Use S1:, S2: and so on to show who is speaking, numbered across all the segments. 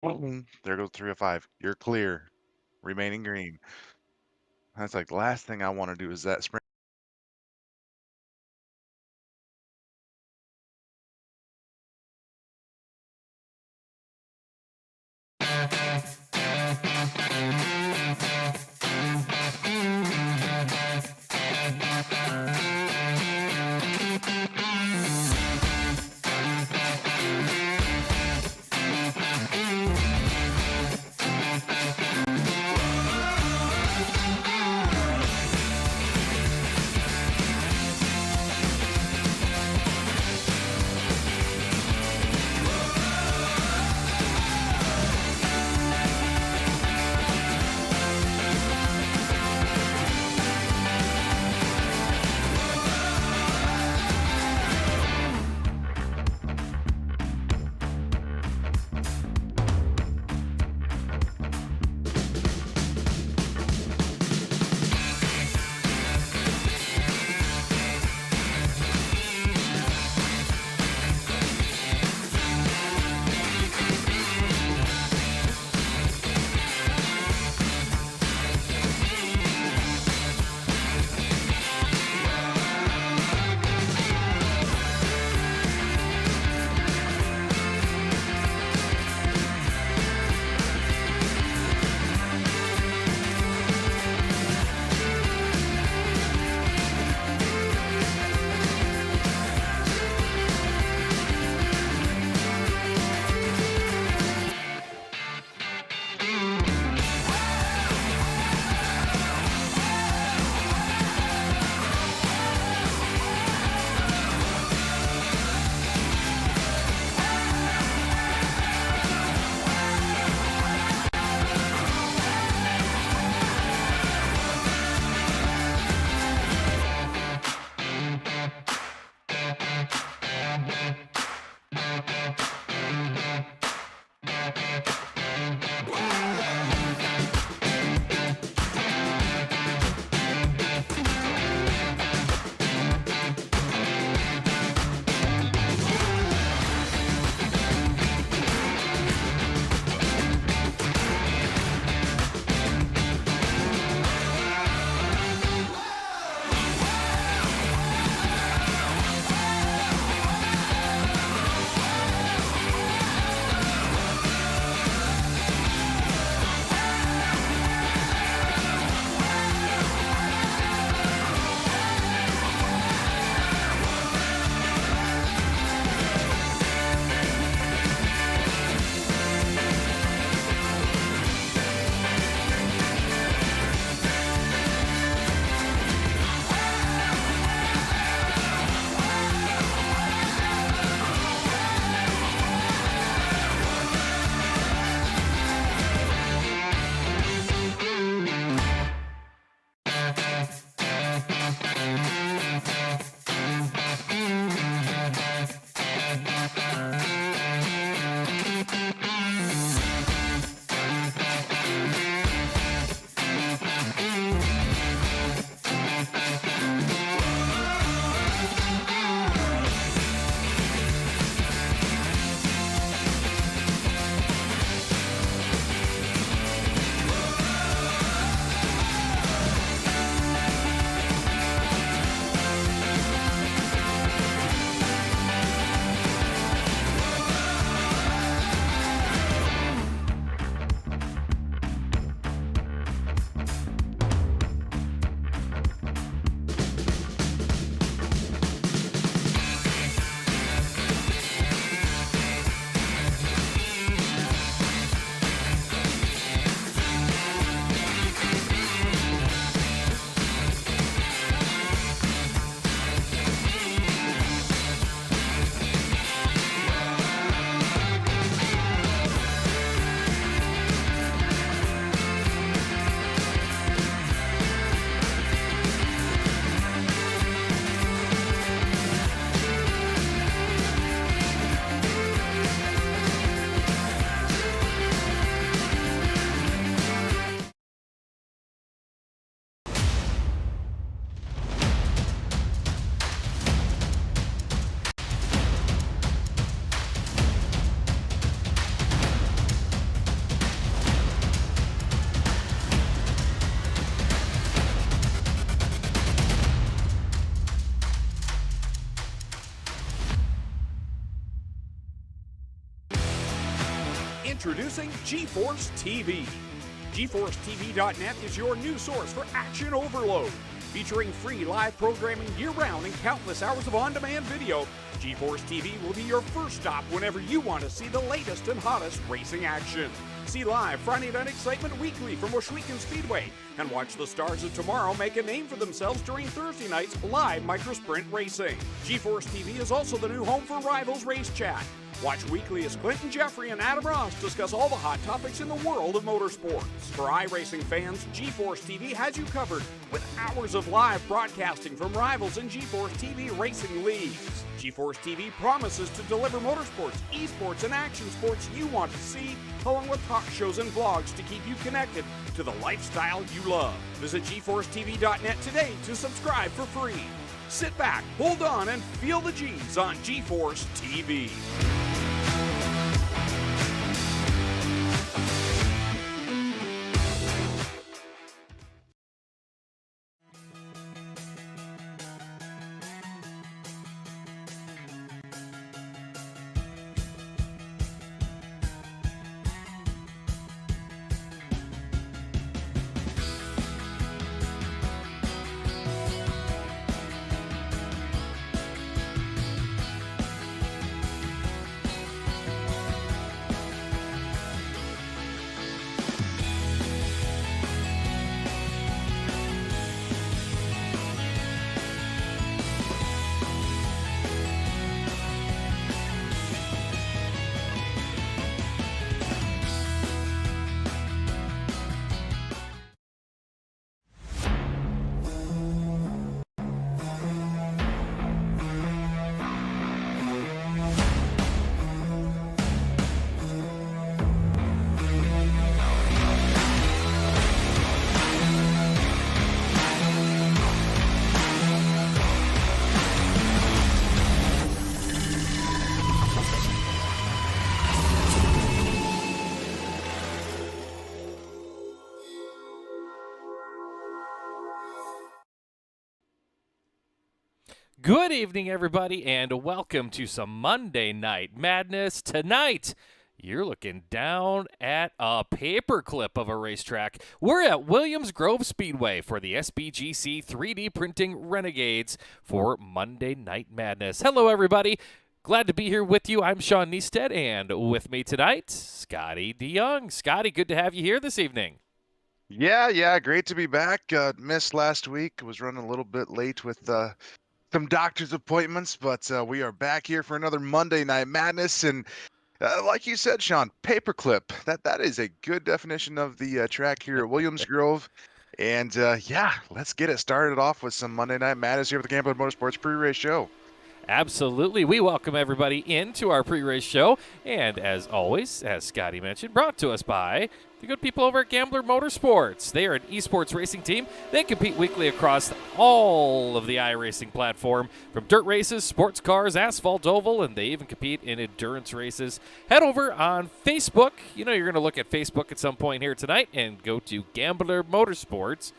S1: There goes 3 of 5. You're clear. Remaining green. That's like the last thing I want to do is that sprint.
S2: Introducing GForceTV. GForceTV.net is your new source for action overload. Featuring free live programming year-round and countless hours of on-demand video, GForceTV will be your first stop whenever you want to see the latest and hottest racing action. See live Friday Night Excitement weekly from Washougal Speedway, and watch the stars of tomorrow make a name for themselves during Thursday night's live microsprint racing. GForceTV is also the new home for Rivals Race Chat. Watch weekly as Clinton Jeffrey and Adam Ross discuss all the hot topics in the world of motorsports. For iRacing fans, GForceTV has you covered with hours of live broadcasting from Rivals and GForceTV racing leagues. GForceTV promises to deliver motorsports, esports, and action sports you want to see, along with talk shows and vlogs to keep you connected to the lifestyle you love. Visit GForceTV.net today to subscribe for free. Sit back, hold on, and feel the G's on GForceTV.
S3: Good evening, everybody, and welcome to some Monday Night Madness. Tonight, you're looking down at a paperclip of a racetrack. We're at Williams Grove Speedway for the SBGC 3D Printing Renegades for Monday Night Madness. Hello, everybody. Glad to be here with you. I'm Sean Niestead, and with me tonight, Scotty DeYoung. Scotty, good to have you here this evening.
S1: Yeah, great to be back. Missed last week. Was running a little bit late with some doctor's appointments, but we are back here for another Monday Night Madness. And like you said, Sean, paperclip. That is a good definition of the track here at Williams Grove. And yeah, let's get it started off with some Monday Night Madness here with the Gambler Motorsports pre-race show.
S3: Absolutely. We welcome everybody into our pre-race show. And as always, as Scotty mentioned, brought to us by the good people over at Gambler Motorsports. They are an esports racing team. They compete weekly across all of the iRacing platform, from dirt races, sports cars, asphalt oval, and they even compete in endurance races. Head over on Facebook. You know you're going to look at Facebook at some point here tonight, and go to Gambler Motorsports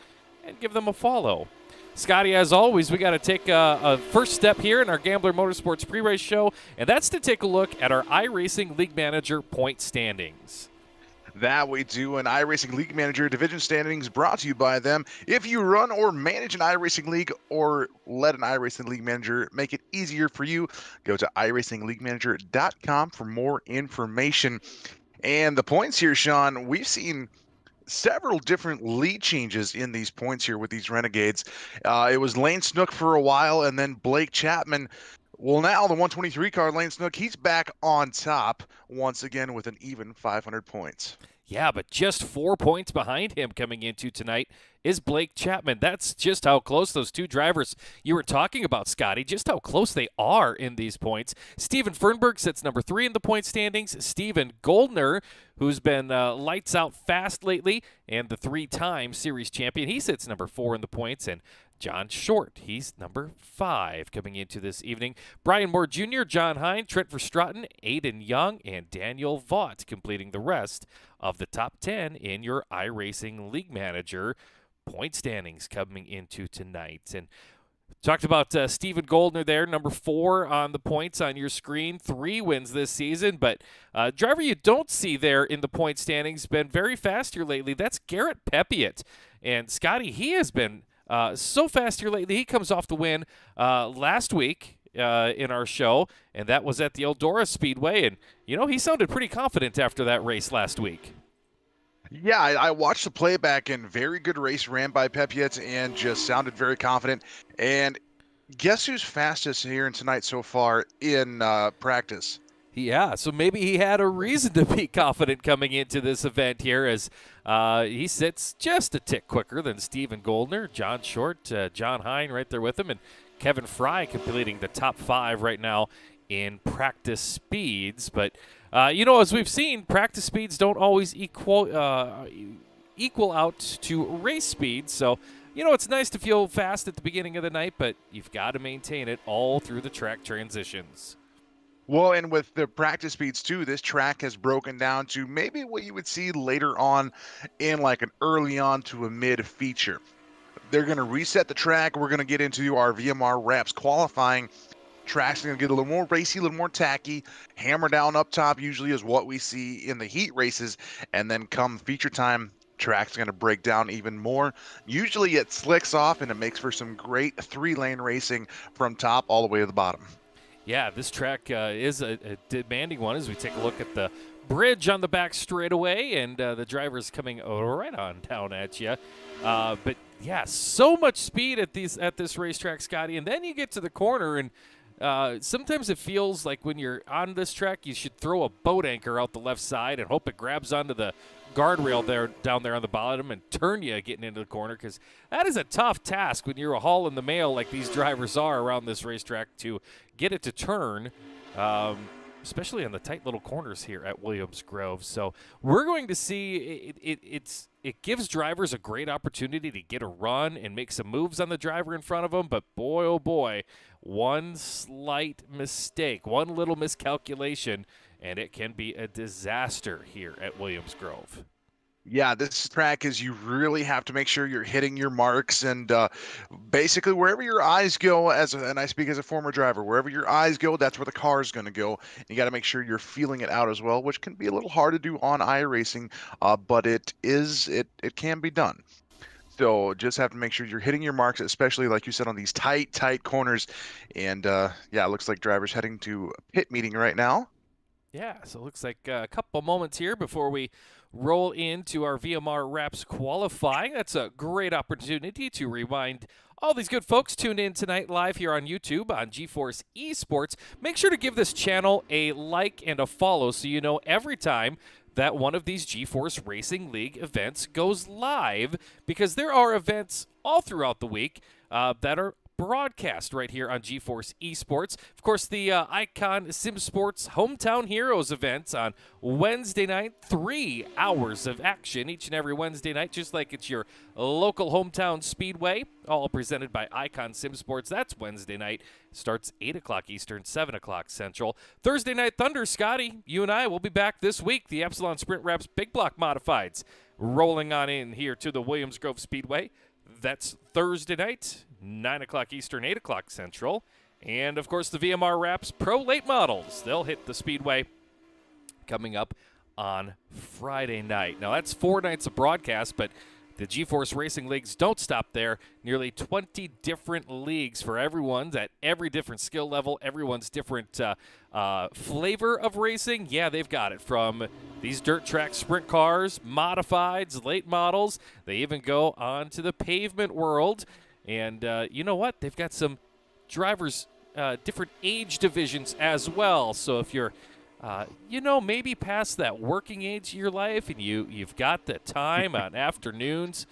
S3: and give them a follow. Scotty, as always, we got to take a first step here in our Gambler Motorsports pre-race show, and that's to take a look at our iRacing League Manager point standings.
S1: That we do an iRacing League Manager division standings brought to you by them. If you run or manage an iRacing League or let an iRacing League Manager make it easier for you, go to iRacingLeagueManager.com for more information. And the points here, Sean, we've seen several different lead changes in these points here with these Renegades. It was Lane Snook for a while, and then Blake Chapman. Well, now the 123 car, Lane Snook, he's back on top once again with an even 500 points.
S3: Yeah, but just 4 points behind him coming into tonight is Blake Chapman. That's just how close those two drivers you were talking about, Scotty, just how close they are in these points. Steven Fernberg sits number 3 in the point standings. Steven Goldner, who's been lights out fast lately and the 3-time series champion, he sits number 4 in the points. And John Short, he's number 5 coming into this evening. Brian Moore Jr., John Hine, Trent Verstraeten, Aiden Young, and Daniel Vaught completing the rest of the top 10 in your iRacing League Manager point standings coming into tonight. And Talked about Stephen Goldner there, number 4 on the points on your screen, 3 wins this season. But driver you don't see there in the point standings, been very fast here lately. That's Garrett Pepiot. And Scotty, he has been so fast here lately. He comes off the win last week in our show, and that was at the Eldora Speedway. And, he sounded pretty confident after that race last week.
S1: Yeah, I watched the playback, and very good race ran by Pepiot and just sounded very confident. And guess who's fastest here in tonight so far in practice?
S3: Yeah, so maybe he had a reason to be confident coming into this event here, as he sits just a tick quicker than Stephen Goldner, John Short, John Hine right there with him, and Kevin Fry completing the top 5 right now in practice speeds. But as we've seen, practice speeds don't always equal out to race speeds. So, it's nice to feel fast at the beginning of the night, but you've got to maintain it all through the track transitions.
S1: Well, and with the practice speeds too, this track has broken down to maybe what you would see later on in like an early on to a mid feature. They're going to reset the track. We're going to get into our VMR wraps qualifying. Track's going to get a little more racy, a little more tacky. Hammer down up top usually is what we see in the heat races. And then come feature time, track's going to break down even more. Usually it slicks off, and it makes for some great 3-lane racing from top all the way to the bottom.
S3: Yeah, this track is a demanding one as we take a look at the bridge on the back straightaway, and the driver's coming right on down at you. But, yeah, so much speed at this racetrack, Scotty. And then you get to the corner, and sometimes it feels like when you're on this track, you should throw a boat anchor out the left side and hope it grabs onto the guardrail down there on the bottom and turn you getting into the corner, because that is a tough task when you're a hauling the mail like these drivers are around this racetrack to get it to turn, especially on the tight little corners here at Williams Grove. So we're going to see it gives drivers a great opportunity to get a run and make some moves on the driver in front of them, but boy, oh boy, one slight mistake, one little miscalculation, and it can be a disaster here at Williams Grove.
S1: Yeah, this track is you really have to make sure you're hitting your marks, and basically wherever your eyes go, and I speak as a former driver, wherever your eyes go, that's where the car is going to go. You got to make sure you're feeling it out as well, which can be a little hard to do on iRacing, but it can be done. So just have to make sure you're hitting your marks, especially like you said on these tight corners. And yeah, it looks like drivers heading to a pit meeting right now.
S3: Yeah, so it looks like a couple moments here before we roll into our VMR Wraps qualifying. That's a great opportunity to remind all these good folks tuned in tonight live here on YouTube on GeForce Esports. Make sure to give this channel a like and a follow so you know every time that one of these GeForce Racing League events goes live, because there are events all throughout the week that are broadcast right here on GeForce Esports. Of course, the Icon Sim Sports Hometown Heroes events on Wednesday night, 3 hours of action each and every Wednesday night, just like it's your local hometown speedway, all presented by Icon Sim Sports. That's Wednesday night. Starts 8 o'clock Eastern, 7 o'clock Central. Thursday Night Thunder, Scotty, you and I will be back this week. The Epsilon Sprint Wraps Big Block Modifieds rolling on in here to the Williams Grove Speedway. That's Thursday night, 9 o'clock Eastern, 8 o'clock Central. And, of course, the VMR Wraps Pro Late Models. They'll hit the Speedway coming up on Friday night. Now, that's 4 nights of broadcast, but the GeForce Racing Leagues don't stop there. Nearly 20 different leagues for everyone's at every different skill level, everyone's different flavor of racing. Yeah, they've got it from these dirt track sprint cars, modifieds, late models. They even go on to the pavement world. And you know what? They've got some drivers, different age divisions as well. So if you're maybe past that working age of your life and you've got the time on afternoons,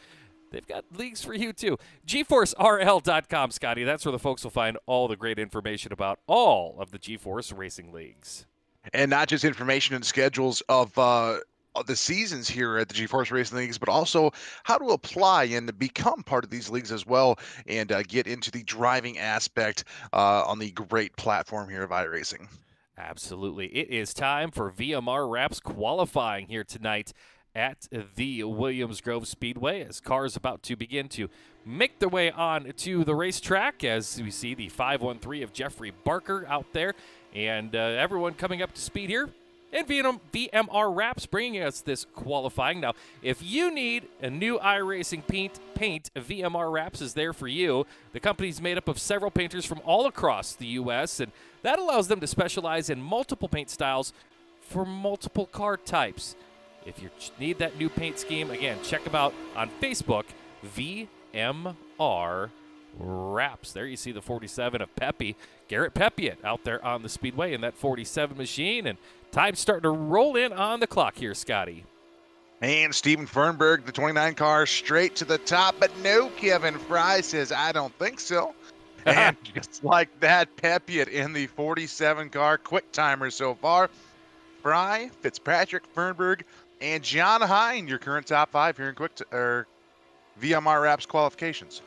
S3: they've got leagues for you too. GeForceRL.com, Scotty. That's where the folks will find all the great information about all of the GeForce Racing Leagues.
S1: And not just information and schedules of the seasons here at the GeForce Racing Leagues, but also how to apply and become part of these leagues as well, and get into the driving aspect on the great platform here of iRacing.
S3: Absolutely. It is time for VMR Wraps qualifying here tonight at the Williams Grove Speedway as cars about to begin to make their way on to the racetrack as we see the 513 of Jeffrey Barker out there and everyone coming up to speed here. And VMR Wraps bringing us this qualifying. Now, if you need a new iRacing paint, VMR Wraps is there for you. The company's made up of several painters from all across the U.S., and that allows them to specialize in multiple paint styles for multiple car types. If you need that new paint scheme, again, check them out on Facebook, VMR Wraps. There you see the 47 of Pepe, Garrett Pepiot out there on the speedway in that 47 machine, and time's starting to roll in on the clock here, Scotty.
S1: And Steven Fernberg, the 29 car, straight to the top, but no, Kevin Fry says, I don't think so. And just like that, Pepiot in the 47 car, quick timer so far. Fry, Fitzpatrick, Fernberg, and John Hine, your current top 5 here in VMR Wraps qualifications.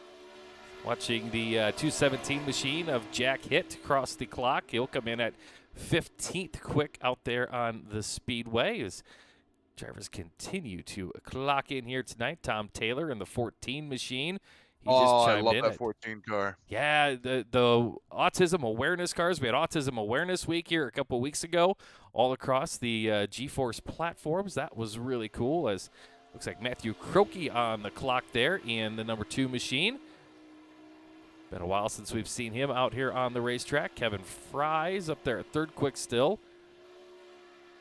S3: Watching the 217 machine of Jack Hitt across the clock. He'll come in at 15th quick out there on the speedway as drivers continue to clock in here tonight. Tom Taylor in the 14 machine. He just chimed
S1: I love
S3: in
S1: that 14 car.
S3: Yeah, the autism awareness cars. We had Autism Awareness Week here a couple weeks ago all across the GeForce platforms. That was really cool as looks like Matthew Croakey on the clock there in the number 2 machine. Been a while since we've seen him out here on the racetrack. Kevin Fry's up there at 3rd quick still.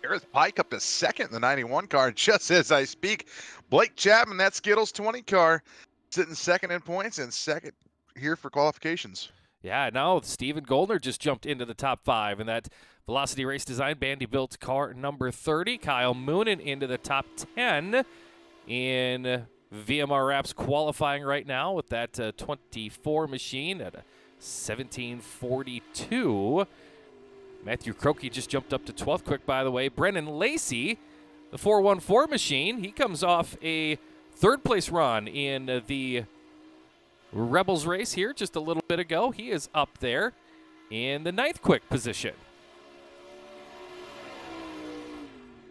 S1: Gareth Pike up to 2nd in the 91 car just as I speak. Blake Chapman, that Skittles 20 car, sitting 2nd in points and 2nd here for qualifications.
S3: Yeah, now Stephen Goldner just jumped into the top 5 in that Velocity Race Design Bandy-built car number 30. Kyle Moonen into the top 10 in VMR Wraps qualifying right now with that 24 machine at a 17:42. Matthew Croakey just jumped up to 12th quick, by the way. Brennan Lacey, the 414 machine, he comes off a 3rd place run in the Rebels race here just a little bit ago. He is up there in the 9th quick position.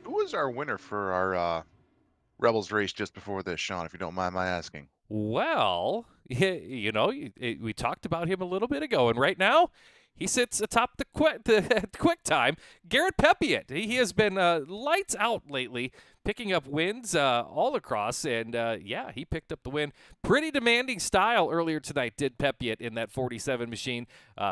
S1: Who was our winner for our Rebels race just before this, Sean, if you don't mind my asking?
S3: Well, you know, we talked about him a little bit ago, and right now he sits atop the quick time. Garrett Pepiot, he has been lights out lately, picking up wins all across, and yeah, he picked up the win. Pretty demanding style earlier tonight, did Pepiot in that 47 machine.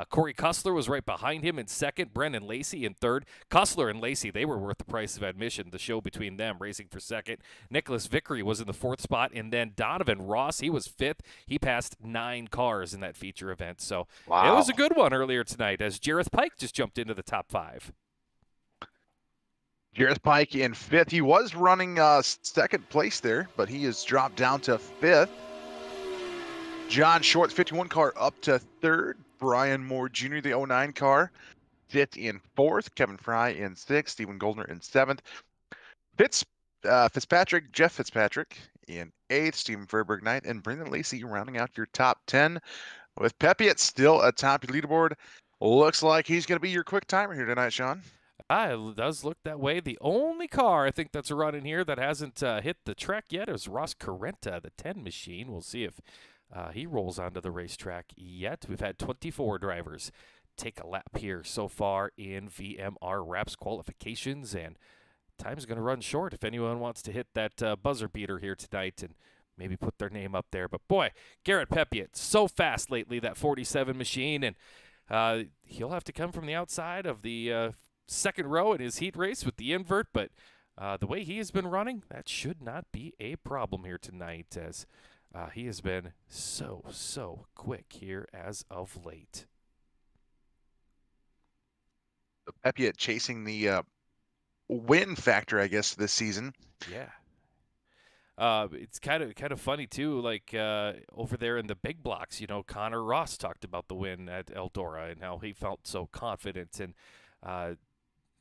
S3: Corey Kussler was right behind him in 2nd, Brendan Lacey in 3rd. Kussler and Lacey, they were worth the price of admission, the show between them, racing for 2nd. Nicholas Vickery was in the 4th spot, and then Donovan Ross, he was 5th. He passed 9 cars in that feature event, so It was a good one earlier tonight as Jareth Pike just jumped into the top 5.
S1: Gareth Pike in 5th. He was running 2nd place there, but he has dropped down to 5th. John Short, 51 car, up to 3rd. Brian Moore Jr., the 09 car, 5th in 4th. Kevin Fry in 6th. Stephen Goldner in 7th. Jeff Fitzpatrick in 8th. Stephen Furberg 9th. And Brendan Lacey rounding out your top 10. With Pepiot still atop your leaderboard. Looks like he's going to be your quick timer here tonight, Sean.
S3: It does look that way. The only car I think that's running here that hasn't hit the track yet is Ross Carenta, the 10 machine. We'll see if he rolls onto the racetrack yet. We've had 24 drivers take a lap here so far in VMR Wraps qualifications, and time's going to run short if anyone wants to hit that buzzer beater here tonight and maybe put their name up there. But boy, Garrett Pepiot, so fast lately, that 47 machine, and he'll have to come from the outside of the 2nd row in his heat race with the invert, but the way he has been running, that should not be a problem here tonight as he has been so quick here as of late.
S1: Pepiot chasing the win factor, I guess, this season.
S3: Yeah. It's kind of funny too, like over there in the big blocks, you know, Connor Ross talked about the win at Eldora and how he felt so confident, and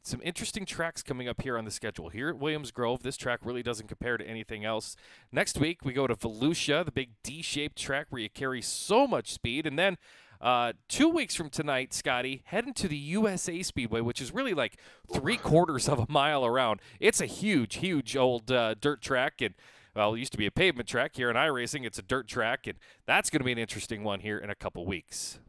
S3: some interesting tracks coming up here on the schedule. Here at Williams Grove, this track really doesn't compare to anything else. Next week, we go to Volusia, the big D-shaped track where you carry so much speed. And then 2 weeks from tonight, Scotty, heading to the USA Speedway, which is really like 3/4 of a mile around. It's a huge old dirt track, and well, it used to be a pavement track. Here in iRacing, it's a dirt track, and that's going to be an interesting one here in a couple weeks.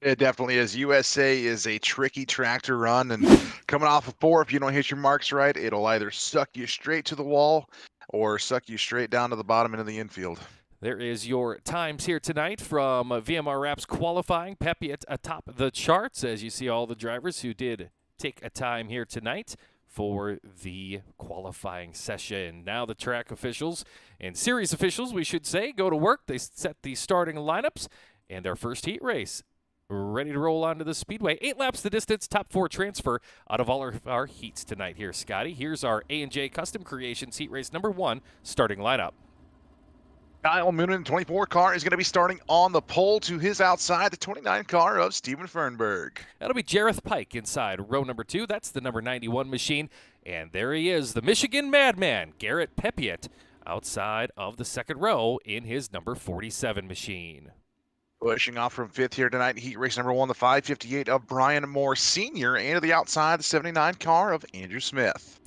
S1: It definitely is. USA is a tricky track to run, and coming off of 4, if you don't hit your marks right, it'll either suck you straight to the wall or suck you straight down to the bottom into the infield.
S3: There is your times here tonight from VMR Raps qualifying. Pepe atop the charts, as you see all the drivers who did take a time here tonight for the qualifying session. Now the track officials and series officials, we should say, go to work. They set the starting lineups and their first heat race ready to roll onto the speedway. 8 laps the distance, top 4 transfer out of all our heats tonight here, Scotty. Here's our A&J Custom Creations heat race number 1 starting lineup.
S1: Kyle Moonen, 24 car, is going to be starting on the pole. To his outside, the 29 car of Steven Fernberg.
S3: That'll be Jareth Pike inside row number 2. That's the number 91 machine. And there he is, the Michigan Madman, Garrett Pepiot, outside of the second row in his number 47 machine.
S1: Pushing off from 5th here tonight, heat race number 1, the 558 of Brian Moore Sr., and to the outside, the 79 car of Andrew Smith.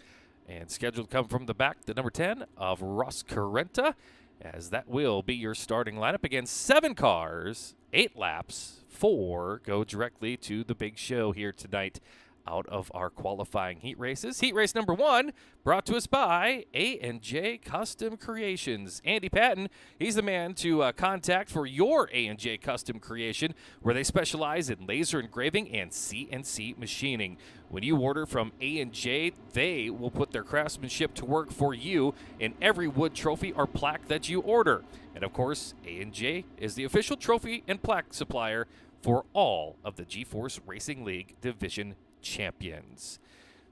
S3: And scheduled to come from the back, the number 10 of Ross Carenta, as that will be your starting lineup. Again, 7 cars, 8 laps, 4 go directly to the big show here tonight out of our qualifying heat races. Heat race number 1 brought to us by A&J Custom Creations. Andy Patton, he's the man to contact for your A&J Custom Creation, where they specialize in laser engraving and CNC machining. When you order from A&J, they will put their craftsmanship to work for you in every wood trophy or plaque that you order. And of course, A&J is the official trophy and plaque supplier for all of the GeForce Racing League Division champions.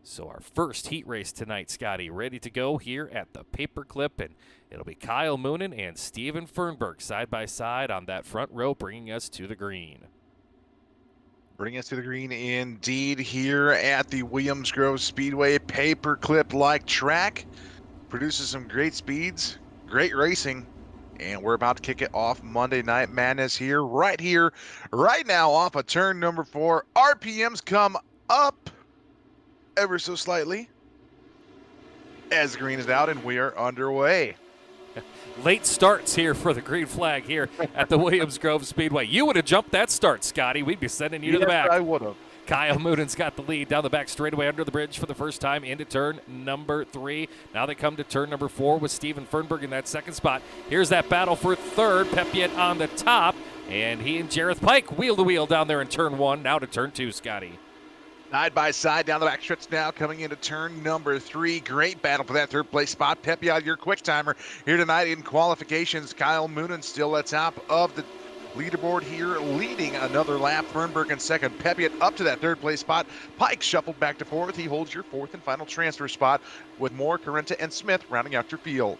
S3: So our first heat race tonight, Scotty, ready to go here at the Paperclip, and it'll be Kyle Moonen and Steven Fernberg side by side on that front row, bringing us to the green.
S1: Bring us to the green indeed here at the Williams Grove Speedway. Paperclip-like track. Produces some great speeds, great racing, and we're about to kick it off. Monday Night Madness here, right now off of turn number 4. RPMs come up ever so slightly as the green is out, and we are underway.
S3: Late starts here for the green flag here at the Williams Grove Speedway. You would have jumped that start, Scotty. We'd be sending you to the back.
S1: I would have.
S3: Kyle Moonen's got the lead down the back straightaway under the bridge for the first time into turn number 3. Now they come to turn number 4 with Steven Fernberg in that second spot. Here's that battle for third. Pepiot on the top, and he and Jareth Pike wheel to wheel down there in turn 1. Now to turn 2, Scotty.
S1: Side by side down the back stretch now, coming into turn number 3. Great battle for that third place spot. Pepiot, your quick timer here tonight in qualifications. Kyle Moonen still at top of the leaderboard here, leading another lap. Fernberg in second. Pepiot up to that third place spot. Pike shuffled back to 4th. He holds your 4th and final transfer spot, with Moore, Carenta, and Smith rounding out your field.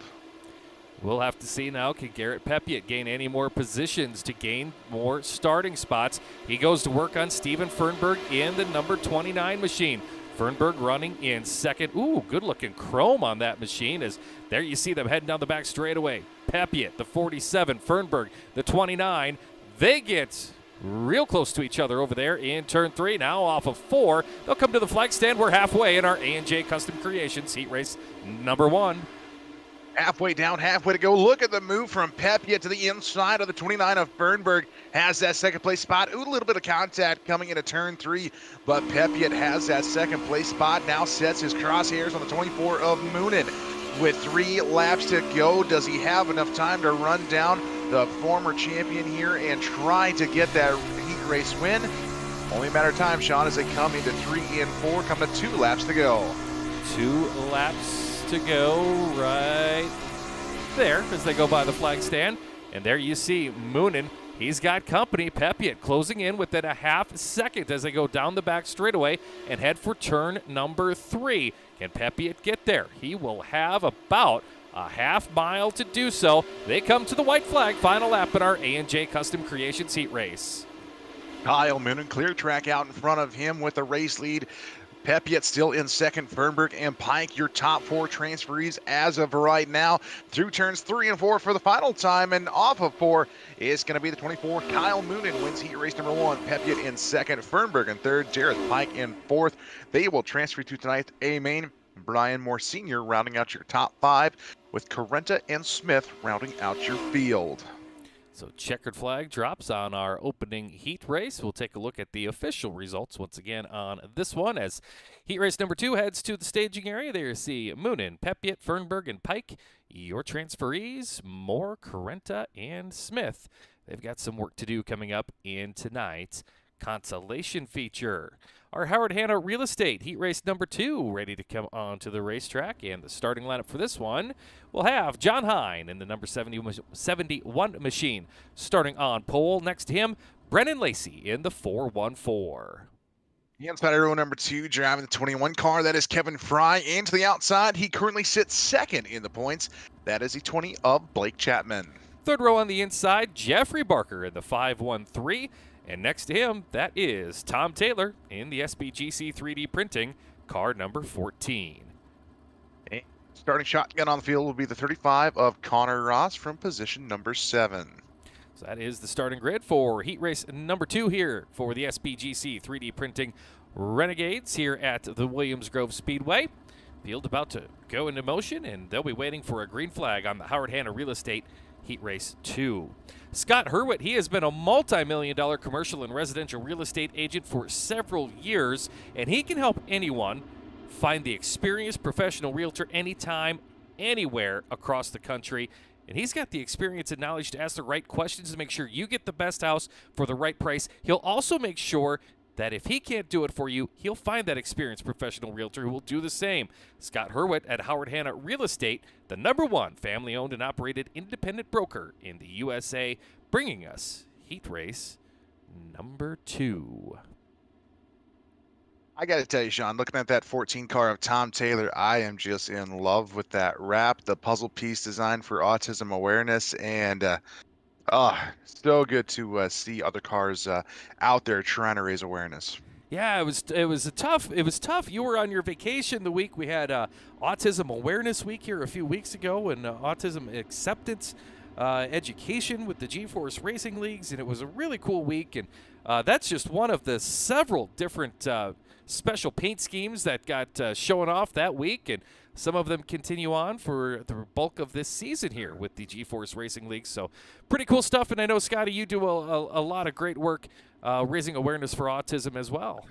S3: We'll have to see now, can Garrett Pepiot gain any more positions to gain more starting spots? He goes to work on Steven Fernberg in the number 29 machine. Fernberg running in second. Ooh, good-looking chrome on that machine, as there you see them heading down the back straightaway. Pepiot, the 47, Fernberg, the 29. They get real close to each other over there in turn 3. Now off of 4, they'll come to the flag stand. We're halfway in our A&J Custom Creations heat race number 1.
S1: Halfway down, halfway to go. Look at the move from Pepiot to the inside of the 29 of Fernberg. Has that second place spot. Ooh, a little bit of contact coming into turn 3, but Pepiot has that second place spot. Now sets his crosshairs on the 24 of Moonen. With 3 laps to go, does he have enough time to run down the former champion here and try to get that heat race win? Only a matter of time, Sean, as they come into 3 and 4, come to 2 laps to go.
S3: 2 laps to go right there as they go by the flag stand. And there you see Moonen. He's got company. Pepiot closing in within a half second as they go down the back straightaway and head for turn number 3. Can Pepiot get there? He will have about a half mile to do so. They come to the white flag. Final lap in our A&J Custom Creations heat race.
S1: Kyle Moonen, clear track out in front of him with the race lead. Pepiot still in second. Fernberg and Pike, your top 4 transferees as of right now. Through turns 3 and 4 for the final time, and off of 4 is going to be the 24. Kyle Moonen wins heat race number 1. Pepiot in second. Fernberg in third. Jareth Pike in fourth. They will transfer to tonight's A main. Brian Moore Sr. rounding out your top 5, with Carenta and Smith rounding out your field.
S3: So checkered flag drops on our opening heat race. We'll take a look at the official results once again on this one as heat race number 2 heads to the staging area. There you see Moonen, Pepiot, Fernberg, and Pike. Your transferees, Moore, Carenta, and Smith. They've got some work to do coming up in tonight's consolation feature. Our Howard Hanna Real Estate heat race number 2 ready to come onto the racetrack, and the starting lineup for this one will have John Hine in the number 71 machine starting on pole. Next to him, Brennan Lacey in the 414.
S1: Inside row number 2, driving the 21 car, that is Kevin Fry. And to the outside, he currently sits second in the points. That is the 20 of Blake Chapman.
S3: Third row on the inside, Jeffrey Barker in the 513. And next to him, that is Tom Taylor in the SBGC 3D printing, car number 14.
S1: And starting shotgun on the field will be the 35 of Connor Ross from position number 7.
S3: So that is the starting grid for heat race number 2 here for the SBGC 3D printing Renegades here at the Williams Grove Speedway. Field about to go into motion, and they'll be waiting for a green flag on the Howard Hanna Real Estate Heat Race 2. Scott Hurwitt, he has been a multi-million-dollar commercial and residential real estate agent for several years, and he can help anyone find the experienced professional realtor anytime, anywhere across the country. And he's got the experience and knowledge to ask the right questions to make sure you get the best house for the right price. He'll also make sure that if he can't do it for you, he'll find that experienced professional realtor who will do the same. Scott Hurwitt at Howard Hanna Real Estate, the #1 family-owned and operated independent broker in the USA, bringing us heat race number 2.
S1: I got to tell you, Sean, looking at that 14 car of Tom Taylor, I am just in love with that wrap, the puzzle piece designed for autism awareness, and so good to see other cars out there trying to raise awareness.
S3: Yeah, it was tough. You were on your vacation the week we had Autism Awareness Week here a few weeks ago, and Autism Acceptance Education with the GeForce Racing Leagues, and it was a really cool week. And that's just one of the several different special paint schemes that got shown off that week, and some of them continue on for the bulk of this season here with the GeForce Racing League. So pretty cool stuff, and I know, Scotty, you do a lot of great work raising awareness for autism as well.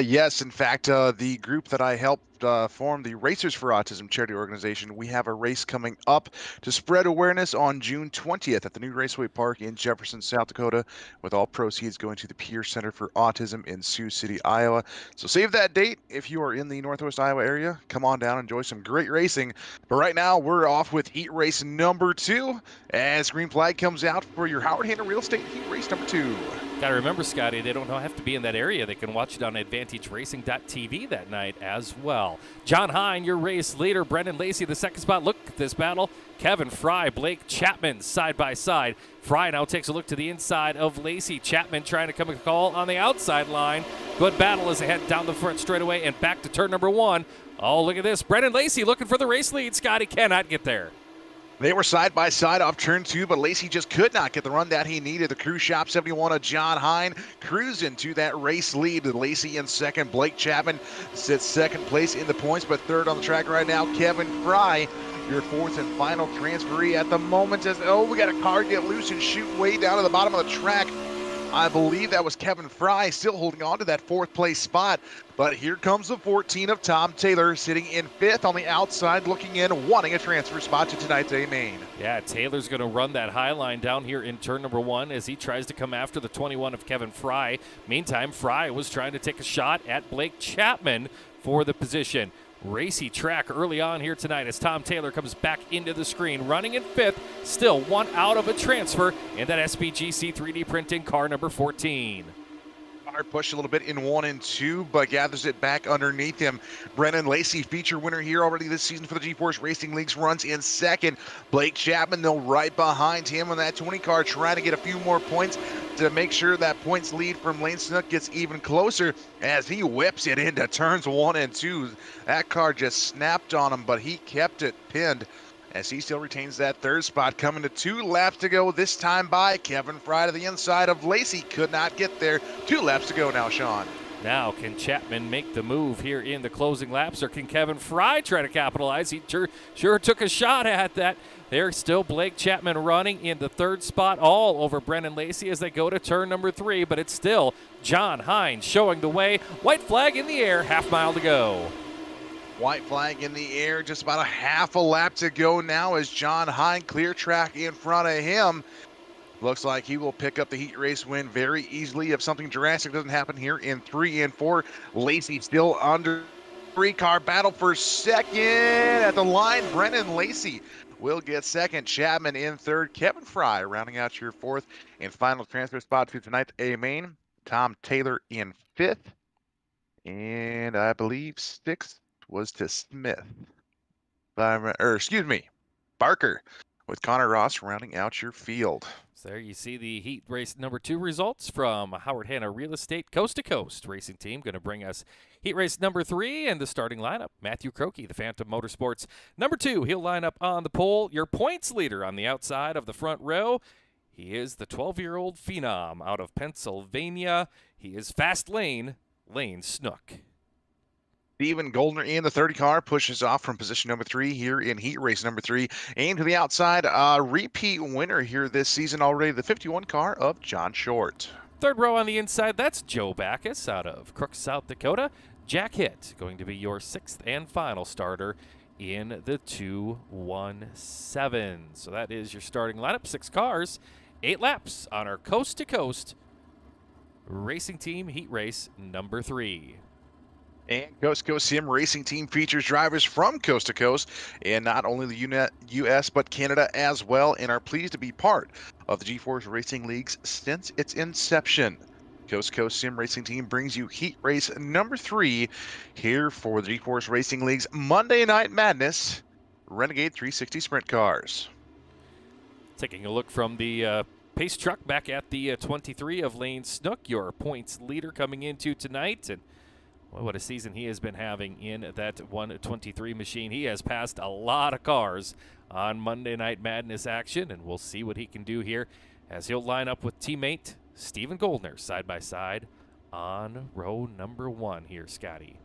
S1: Yes, in fact, the group that I helped form, the Racers for Autism charity organization, we have a race coming up to spread awareness on June 20th at the new Raceway Park in Jefferson, South Dakota, with all proceeds going to the Pierce Center for Autism in Sioux City, Iowa. So save that date if you are in the Northwest Iowa area. Come on down, enjoy some great racing. But right now, we're off with heat race number 2 as green flag comes out for your Howard Hanna Real Estate heat race number 2.
S3: Got to remember, Scotty, they don't have to be in that area. They can watch it on AdvantageRacing.tv that night as well. John Hine, your race leader. Brendan Lacey, the second spot. Look at this battle. Kevin Fry, Blake Chapman, side by side. Fry now takes a look to the inside of Lacey. Chapman trying to come a call on the outside line. Good battle as they head down the front straightaway and back to turn number 1. Oh, look at this. Brendan Lacey looking for the race lead. Scotty cannot get there.
S1: They were side by side off turn 2, but Lacey just could not get the run that he needed. The Crew Shop 71 of John Hine cruising to that race lead. Lacey in second. Blake Chapman sits second place in the points, but third on the track right now, Kevin Fry, your fourth and final transferee at the moment. As we got a car get loose and shoot way down to the bottom of the track. I believe that was Kevin Fry still holding on to that 4th place spot. But here comes the 14 of Tom Taylor sitting in 5th on the outside, looking in, wanting a transfer spot to tonight's A main.
S3: Yeah, Taylor's going to run that high line down here in turn number 1 as he tries to come after the 21 of Kevin Fry. Meantime, Fry was trying to take a shot at Blake Chapman for the position. Racy track early on here tonight as Tom Taylor comes back into the screen, running in 5th, still 1 out of a transfer in that SBGC 3D printing car number 14.
S1: car pushed a little bit in 1 and 2, but gathers it back underneath him. Brennan Lacey, feature winner here already this season for the GForce Racing Leagues, runs in second. Blake Chapman, though, right behind him on that 20 car, trying to get a few more points to make sure that points lead from Lane Snook gets even closer as he whips it into turns 1 and 2. That car just snapped on him, but he kept it pinned as he still retains that third spot. Coming to 2 laps to go, this time by Kevin Fry to the inside of Lacey. Could not get there. 2 laps to go now, Sean.
S3: Now, can Chapman make the move here in the closing laps, or can Kevin Fry try to capitalize? He sure took a shot at that. There's still Blake Chapman running in the third spot, all over Brennan Lacey as they go to turn number 3, but it's still John Hines showing the way. White flag in the air, half mile to go.
S1: White flag in the air, just about a half a lap to go now as John Hine clear track in front of him. Looks like he will pick up the heat race win very easily if something drastic doesn't happen here in 3 and 4. Lacey still under. 3-car battle for second at the line. Brennan Lacey will get second. Chapman in third. Kevin Fry rounding out your fourth and final transfer spot to tonight's A main. Tom Taylor in fifth. And I believe sixth was to Smith. Barker with Connor Ross rounding out your field.
S3: So there you see the heat race number 2 results from Howard Hanna Real Estate Coast to Coast Racing Team. Going to bring us heat race number 3 and the starting lineup. Matthew Croakey, the Phantom Motorsports. Number 2, he'll line up on the pole. Your points leader on the outside of the front row. He is the 12-year-old phenom out of Pennsylvania. He is Fast Lane Snook.
S1: Stephen Goldner in the 30 car pushes off from position number 3 here in heat race number 3. And to the outside, repeat winner here this season already, the 51 car of John Short.
S3: Third row on the inside, that's Joe Backus out of Crooks, South Dakota. Jack Hitt going to be your 6th and final starter in the 2-1-7. So that is your starting lineup. 6 cars, 8 laps on our coast-to-coast racing team heat race number 3.
S1: And Coast to Coast Sim Racing Team features drivers from coast to coast, and not only the U.S. but Canada as well, and are pleased to be part of the GForce Racing Leagues since its inception. Coast to Coast Sim Racing Team brings you heat race number 3 here for the GForce Racing Leagues Monday Night Madness Renegade 360 Sprint Cars.
S3: Taking a look from the pace truck back at the 23 of Lane Snook, your points leader coming into tonight, and well, what a season he has been having in that 123 machine. He has passed a lot of cars on Monday Night Madness action, and we'll see what he can do here as he'll line up with teammate Stephen Goldner side by side on row number 1 here, Scotty.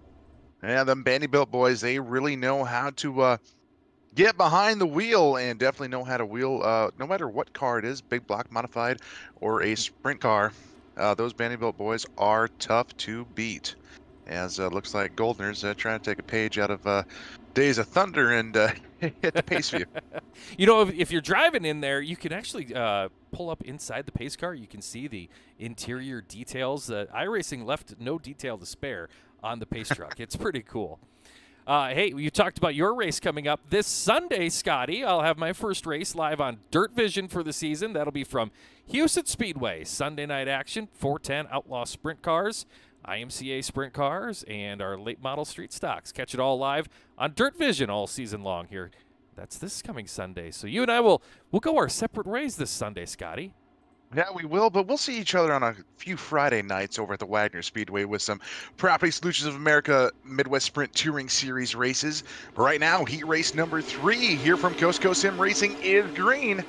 S1: Yeah, them Vanderbilt boys, they really know how to get behind the wheel and definitely know how to wheel no matter what car it is, big block modified or a sprint car. Those Vanderbilt boys are tough to beat. As looks like Goldner's trying to take a page out of Days of Thunder and hit the pace view.
S3: You know, if you're driving in there, you can actually pull up inside the pace car. You can see the interior details. iRacing left no detail to spare on the pace truck. It's pretty cool. Hey, you talked about your race coming up this Sunday, Scotty. I'll have my first race live on Dirt Vision for the season. That'll be from Houston Speedway. Sunday night action, 410 Outlaw Sprint Cars, IMCA Sprint Cars, and our late model street stocks. Catch it all live on Dirt Vision all season long here. That's this coming Sunday. So you and I we'll go our separate ways this Sunday, Scotty.
S1: Yeah, we will, but we'll see each other on a few Friday nights over at the Wagner Speedway with some Property Solutions of America Midwest Sprint Touring Series races. But right now, heat race number 3 here from Coast to Coast Sim Racing is green.
S3: Look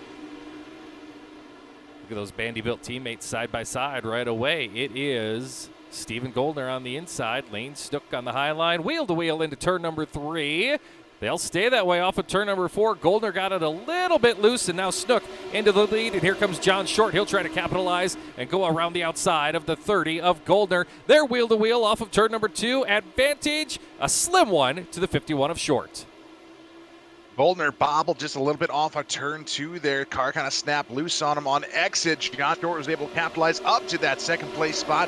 S3: at those Vanderbilt teammates side by side right away. It is Stephen Goldner on the inside, Lane Snook on the high line, wheel to wheel into turn number 3. They'll stay that way off of turn number 4. Goldner got it a little bit loose, and now Snook into the lead, and here comes John Short. He'll try to capitalize and go around the outside of the 30 of Goldner. They're wheel to wheel off of turn number 2. Advantage, a slim one to the 51 of Short.
S1: Goldner bobbled just a little bit off of turn 2 there. Car kind of snapped loose on him on exit. John Short was able to capitalize up to that second place spot.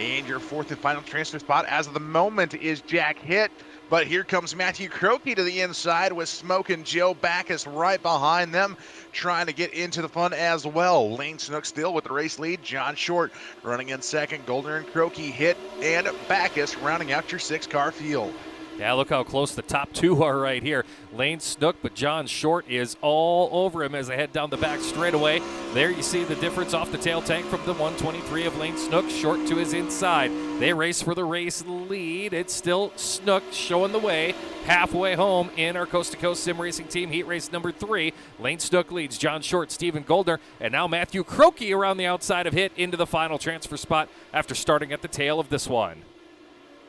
S1: And your 4th and final transfer spot as of the moment is Jack Hitt. But here comes Matthew Croakey to the inside with Smokin' Joe Backus right behind them, trying to get into the fun as well. Lane Snook still with the race lead. John Short running in second. Goldner and Croakey hit, and Backus rounding out your 6-car field.
S3: Yeah, look how close the top two are right here. Lane Snook, but John Short is all over him as they head down the back straightaway. There you see the difference off the tail tank from the 123 of Lane Snook. Short to his inside. They race for the race lead. It's still Snook showing the way. Halfway home in our Coast to Coast Sim Racing Team Heat Race number 3. Lane Snook leads John Short, Stephen Goldner, and now Matthew Croakey around the outside of Hit into the final transfer spot after starting at the tail of this one.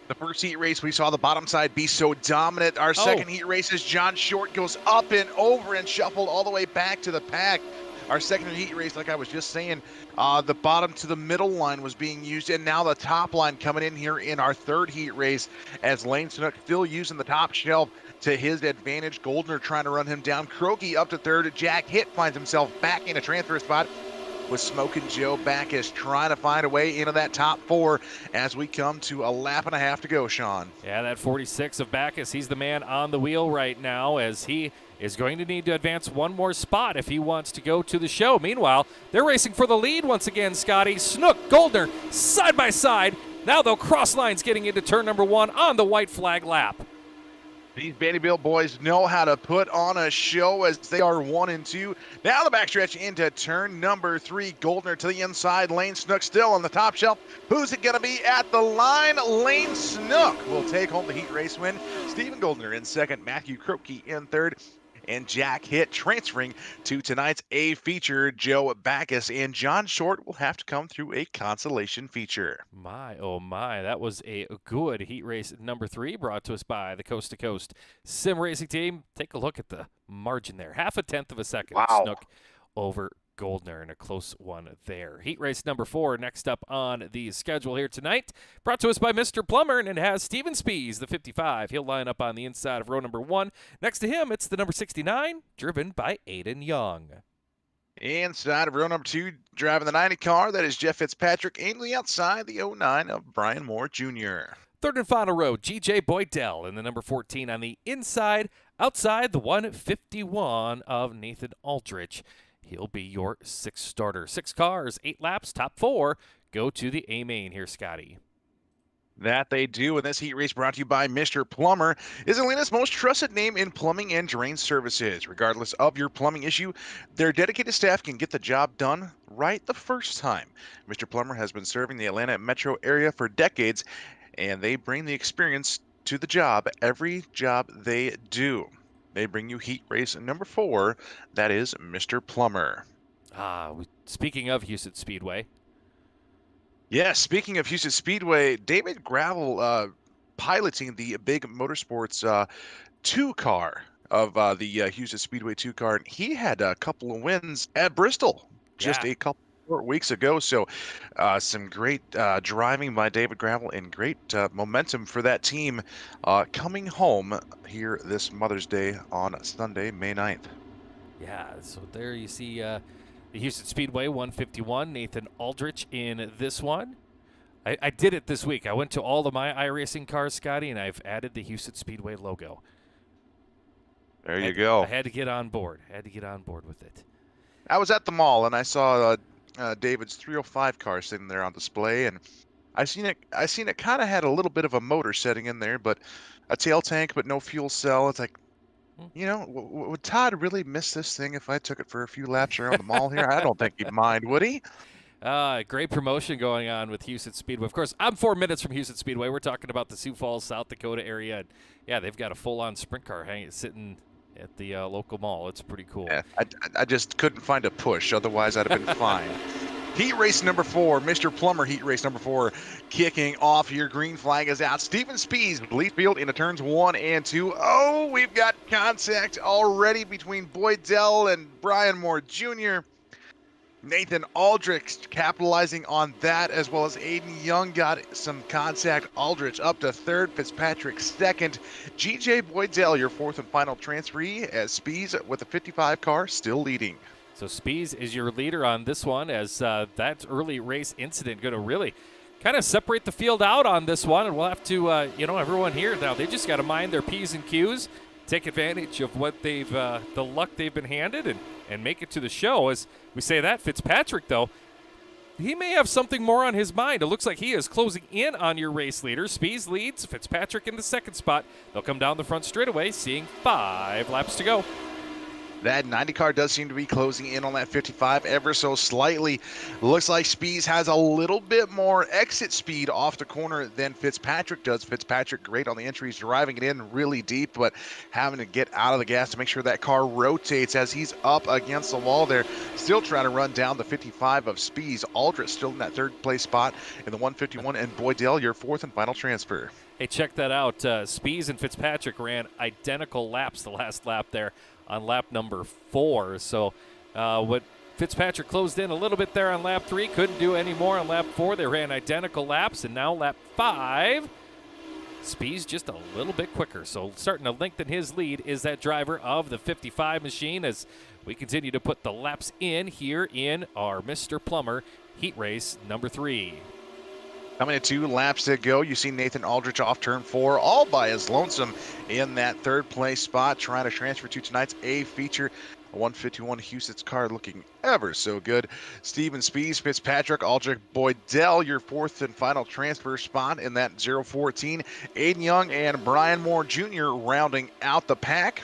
S1: The first heat race, we saw the bottom side be so dominant. Our second heat race is John Short goes up and over and shuffled all the way back to the pack. Our second heat race, like I was just saying, the bottom to the middle line was being used, and now the top line coming in here in our third heat race as Lane Snook still using the top shelf to his advantage. Goldner trying to run him down. Croakey up to third. Jack Hitt finds himself back in a transfer spot with Smokin' Joe Backus trying to find a way into that top 4 as we come to a lap and a half to go, Sean.
S3: Yeah, that 46 of Backus, he's the man on the wheel right now as he is going to need to advance one more spot if he wants to go to the show. Meanwhile, they're racing for the lead once again, Scotty. Snook, Goldner, side by side. Now they'll cross lines getting into turn number 1 on the white flag lap.
S1: These Vanderbilt boys know how to put on a show as they are 1 and 2. Now the backstretch into turn number 3. Goldner to the inside. Lane Snook still on the top shelf. Who's it going to be at the line? Lane Snook will take home the heat race win. Stephen Goldner in second. Matthew Croakey in third. And Jack Hitt transferring to tonight's A feature. Joe Backus and John Short will have to come through a consolation feature.
S3: My, oh my, that was a good heat race number 3 brought to us by the Coast to Coast Sim Racing Team. Take a look at the margin there. 0.5 of a second.
S1: Wow.
S3: Snook over Goldner in a close one there. Heat race number 4 next up on the schedule here tonight. Brought to us by Mr. Plummer, and it has Steven Spees, the 55. He'll line up on the inside of row number 1. Next to him, it's the number 69, driven by Aiden Young.
S1: Inside of row number 2, driving the 90 car, that is Jeff Fitzpatrick. And the outside, the 09 of Brian Moore Jr.
S3: Third and final row, G.J. Boydell in the number 14 on the inside. Outside, the 151 of Nathan Aldrich. He'll be your 6th starter. 6 cars, 8 laps, top 4. Go to the A main here, Scotty.
S1: That they do, and this heat race brought to you by Mr. Plummer is Atlanta's most trusted name in plumbing and drain services. Regardless of your plumbing issue, their dedicated staff can get the job done right the first time. Mr. Plummer has been serving the Atlanta metro area for decades, and they bring the experience to the job every job they do. They bring you heat race number 4. That is Mr. Plummer.
S3: Speaking of Houston Speedway.
S1: Yeah, speaking of Houston Speedway, David Gravel piloting the big motorsports 2 car of the Houston Speedway 2 car. And he had a couple of wins at Bristol just a couple short weeks ago. So some great driving by David Gravel and great momentum for that team coming home here this Mother's Day on Sunday, May 9th.
S3: Yeah, so there you see the Houston Speedway 151, Nathan Aldrich in this one. I did it this week. I went to all of my iRacing cars, Scotty, and I've added the Houston Speedway logo.
S1: There you go.
S3: I had to get on board. With it.
S1: I was at the mall and I saw David's 305 car sitting there on display, and I seen it kind of had a little bit of a motor setting in there, but a tail tank, but no fuel cell. It's like, you know, would Todd really miss this thing if I took it for a few laps around the mall here? I don't think he'd mind, would he?
S3: Great promotion going on with Houston Speedway. Of course, I'm 4 minutes from Houston Speedway. We're talking about the Sioux Falls, South Dakota area. And yeah, they've got a full-on sprint car sitting at the local mall. It's pretty cool.
S1: Yeah, I just couldn't find a push. Otherwise, I'd have been fine. Heat race number 4, Mr. Plummer heat race number 4, kicking off. Your green flag is out. Stephen Spees, lead field into turns 1 and 2. Oh, we've got contact already between Boydell and Brian Moore Jr. Nathan Aldrich capitalizing on that, as well as Aiden Young got some contact. Aldrich up to third, Fitzpatrick second. G.J. Boydell, your 4th and final transferee, as Spees with the 55 car still leading.
S3: So Spees is your leader on this one, as that early race incident going to really kind of separate the field out on this one, and we'll have to, everyone here now, they just got to mind their P's and Q's, take advantage of what they've, the luck they've been handed, and make it to the show. As we say that, Fitzpatrick, though, he may have something more on his mind. It looks like he is closing in on your race leader. Spies leads, Fitzpatrick in the second spot. They'll come down the front straightaway, seeing 5 laps to go.
S1: That 90 car does seem to be closing in on that 55 ever so slightly. Looks like Spies has a little bit more exit speed off the corner than Fitzpatrick does. Fitzpatrick great on the entries, driving it in really deep, but having to get out of the gas to make sure that car rotates as he's up against the wall there. Still trying to run down the 55 of Spies. Aldrich still in that third place spot in the 151, and Boydell, your fourth and final transfer.
S3: Hey, check that out. Spies and Fitzpatrick ran identical laps the last lap there on lap number 4. So what Fitzpatrick closed in a little bit there on lap 3, couldn't do any more on lap 4. They ran identical laps, and now lap 5, Spies just a little bit quicker. So starting to lengthen his lead is that driver of the 55 machine as we continue to put the laps in here in our Mr. Plummer heat race number 3.
S1: Coming to 2 laps to go, you see Nathan Aldrich off turn 4, all by his lonesome in that third place spot, trying to transfer to tonight's A feature. A 151 Huset's car looking ever so good. Steven Spies, Fitzpatrick, Aldrich, Boydell, your fourth and final transfer spot in that 014. Aiden Young and Brian Moore Jr. rounding out the pack.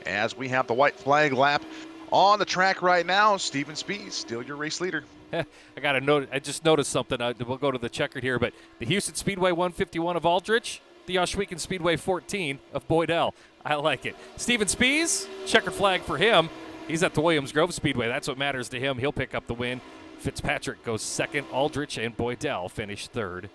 S1: As we have the white flag lap on the track right now, Steven Spies, still your race leader.
S3: I got to note. I just noticed something. We'll go to the checkered here, but the Houston Speedway 151 of Aldrich, the Oshwegan Speedway 14 of Boydell. I like it. Steven Spies, checkered flag for him. He's at the Williams Grove Speedway. That's what matters to him. He'll pick up the win. Fitzpatrick goes second. Aldrich and Boydell finish third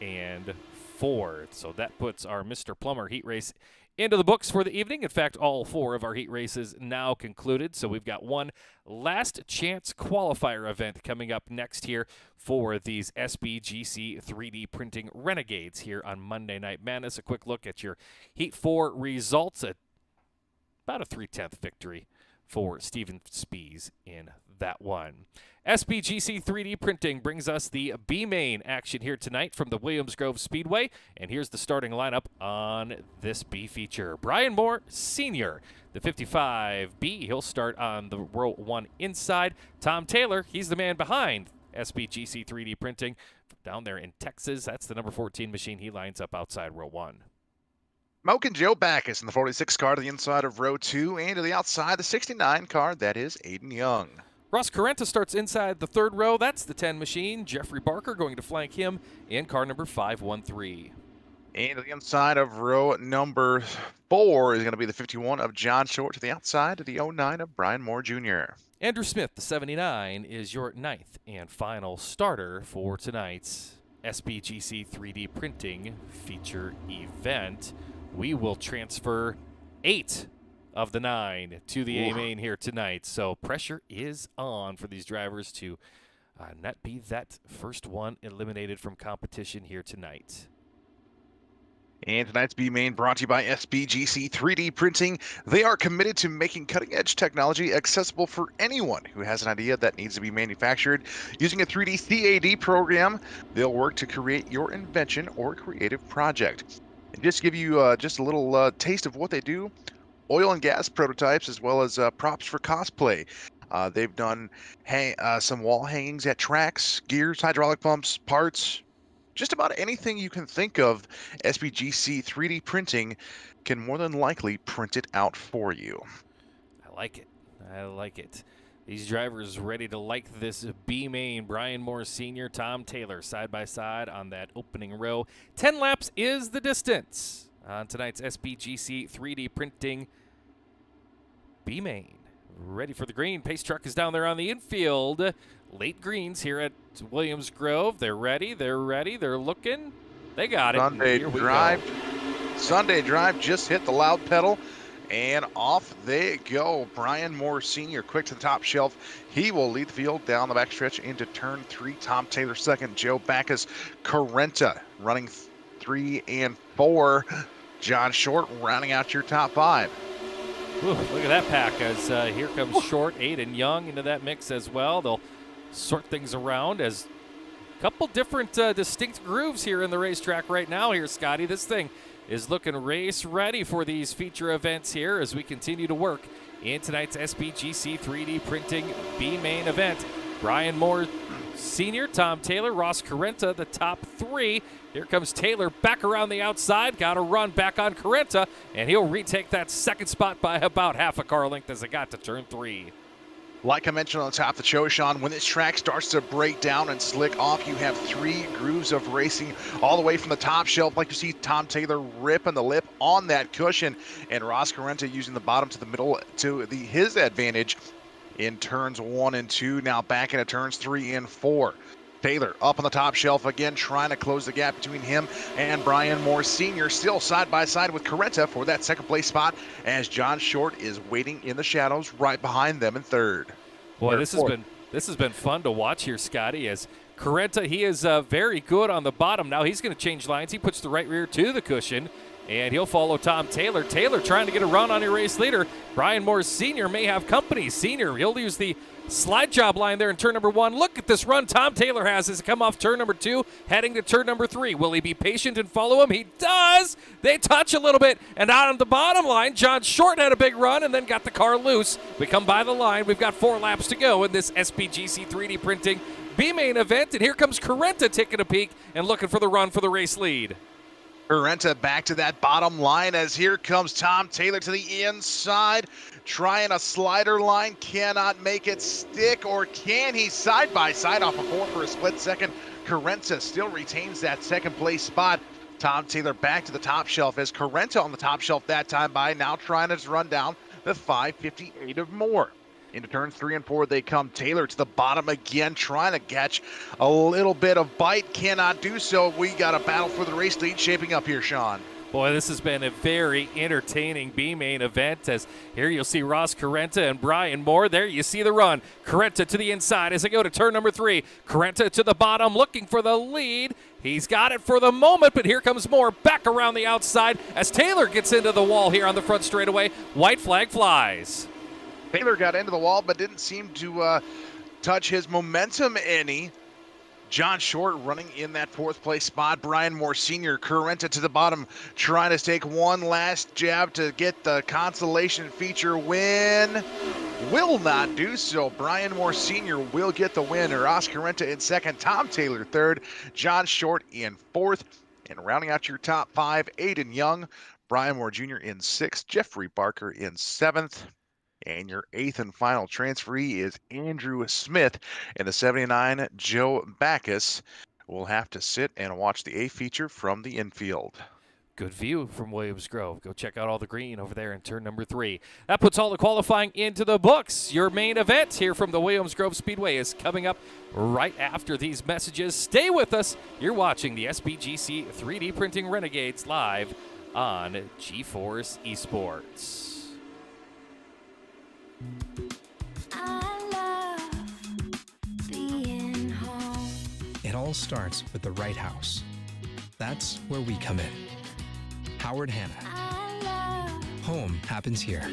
S3: and fourth. So that puts our Mr. Plummer heat race into the books for the evening. In fact, all 4 of our heat races now concluded. So we've got one last chance qualifier event coming up next here for these SBGC 3D printing Renegades here on Monday Night Madness. A quick look at your Heat 4 results. About a 3/10 victory for Steven Spies in that one. SBGC 3D Printing brings us the B-Main action here tonight from the Williams Grove Speedway. And here's the starting lineup on this B feature. Brian Moore Sr., the 55B. He'll start on the row 1 inside. Tom Taylor, he's the man behind SBGC 3D Printing down there in Texas. That's the number 14 machine. He lines up outside row 1.
S1: Moke and Joe Backus in the 46 car to the inside of row 2, and to the outside, the 69 car, that is Aiden Young.
S3: Ross Carenta starts inside the third row. That's the 10 machine. Jeffrey Barker going to flank him in car number 513.
S1: And to the inside of row number 4 is going to be the 51 of John Short, to the outside of the 09 of Brian Moore Jr.
S3: Andrew Smith, the 79, is your 9th and final starter for tonight's SBGC 3D Printing feature event. We will transfer 8 of the 9 to the A-Main here tonight. So pressure is on for these drivers to not be that first one eliminated from competition here tonight.
S1: And tonight's B-Main brought to you by SBGC 3D Printing. They are committed to making cutting-edge technology accessible for anyone who has an idea that needs to be manufactured. Using a 3D CAD program, they'll work to create your invention or creative project. And just to give you just a little taste of what they do, oil and gas prototypes, as well as props for cosplay. They've done some wall hangings at tracks, gears, hydraulic pumps, parts, just about anything you can think of. SBGC 3D Printing can more than likely print it out for you.
S3: I like it. I like it. These drivers ready to like this B-Main. Brian Moore Sr., Tom Taylor side by side on that opening row. 10 laps is the distance on tonight's SBGC 3D Printing B-Main. Ready for the green. Pace truck is down there on the infield. Late greens here at Williams Grove. They're ready. They're ready. They're looking. They got it.
S1: Sunday drive just hit the loud pedal, and off they go. Brian Moore Sr. quick to the top shelf. He will lead the field down the backstretch into turn 3. Tom Taylor second. Joe Backus, Carenta running 3 and 4. John Short rounding out your top 5.
S3: Ooh, look at that pack as here comes Short, Aiden Young into that mix as well. They'll sort things around as Couple different distinct grooves here in the racetrack right now here, Scotty. This thing is looking race ready for these feature events here as we continue to work in tonight's SPGC 3D Printing B main event. Brian Moore Sr., Tom Taylor, Ross Carenta, the top three. Here comes Taylor back around the outside. Got to run back on Carenta, and he'll retake that second spot by about half a car length as it got to turn 3.
S1: Like I mentioned on the top of the show, Sean, when this track starts to break down and slick off, you have 3 grooves of racing all the way from the top shelf. Like you see Tom Taylor ripping the lip on that cushion, and Ross Carenta using the bottom to the middle to his advantage in turns 1 and 2. Now back into turns 3 and 4. Taylor up on the top shelf again, trying to close the gap between him and Brian Moore Sr. Still side by side with Carenta for that second place spot, as John Short is waiting in the shadows right behind them in third.
S3: Boy, this has been fun to watch here, Scotty. As Carenta, he is very good on the bottom. Now he's going to change lines. He puts the right rear to the cushion, and he'll follow Tom Taylor. Taylor trying to get a run on your race leader. Brian Moore Sr. may have company. Sr., he'll use the slide job line there in turn number 1. Look at this run Tom Taylor has as he come off turn number 2, heading to turn number 3. Will he be patient and follow him? He does. They touch a little bit, and out on the bottom line, John Short had a big run and then got the car loose. We come by the line. We've got 4 laps to go in this SPGC 3D Printing B-Main event, and here comes Carenta taking a peek and looking for the run for the race lead.
S1: Carenta back to that bottom line as here comes Tom Taylor to the inside, trying a slider line, cannot make it stick, or can he? Side by side off a 4 for a split second. Carenta still retains that second place spot. Tom Taylor back to the top shelf as Carenta on the top shelf that time by, now trying to run down the 5:58 of Moore. Into turns 3 and 4 they come. Taylor to the bottom again, trying to catch a little bit of bite. Cannot do so. We got a battle for the race lead shaping up here, Sean.
S3: Boy, this has been a very entertaining B-main event, as here you'll see Ross Carenta and Brian Moore. There you see the run. Carenta to the inside as they go to turn number 3. Carenta to the bottom looking for the lead. He's got it for the moment, but here comes Moore back around the outside as Taylor gets into the wall here on the front straightaway. White flag flies.
S1: Taylor got into the wall but didn't seem to touch his momentum any. John Short running in that 4th place spot. Brian Moore Sr., Carenta to the bottom, trying to take one last jab to get the consolation feature win. Will not do so. Brian Moore Sr. will get the win. Ross Carenta in 2nd, Tom Taylor 3rd, John Short in 4th. And rounding out your top 5, Aiden Young, Brian Moore Jr. in 6th, Jeffrey Barker in 7th. And your 8th and final transferee is Andrew Smith in the 79. Joe Backus will have to sit and watch the A feature from the infield.
S3: Good view from Williams Grove. Go check out all the green over there in turn number 3. That puts all the qualifying into the books. Your main event here from the Williams Grove Speedway is coming up right after these messages. Stay with us. You're watching the SPGC 3D Printing Renegades live on GeForce Esports.
S4: It all starts with the right house. That's where we come in. Howard Hanna. Home happens here.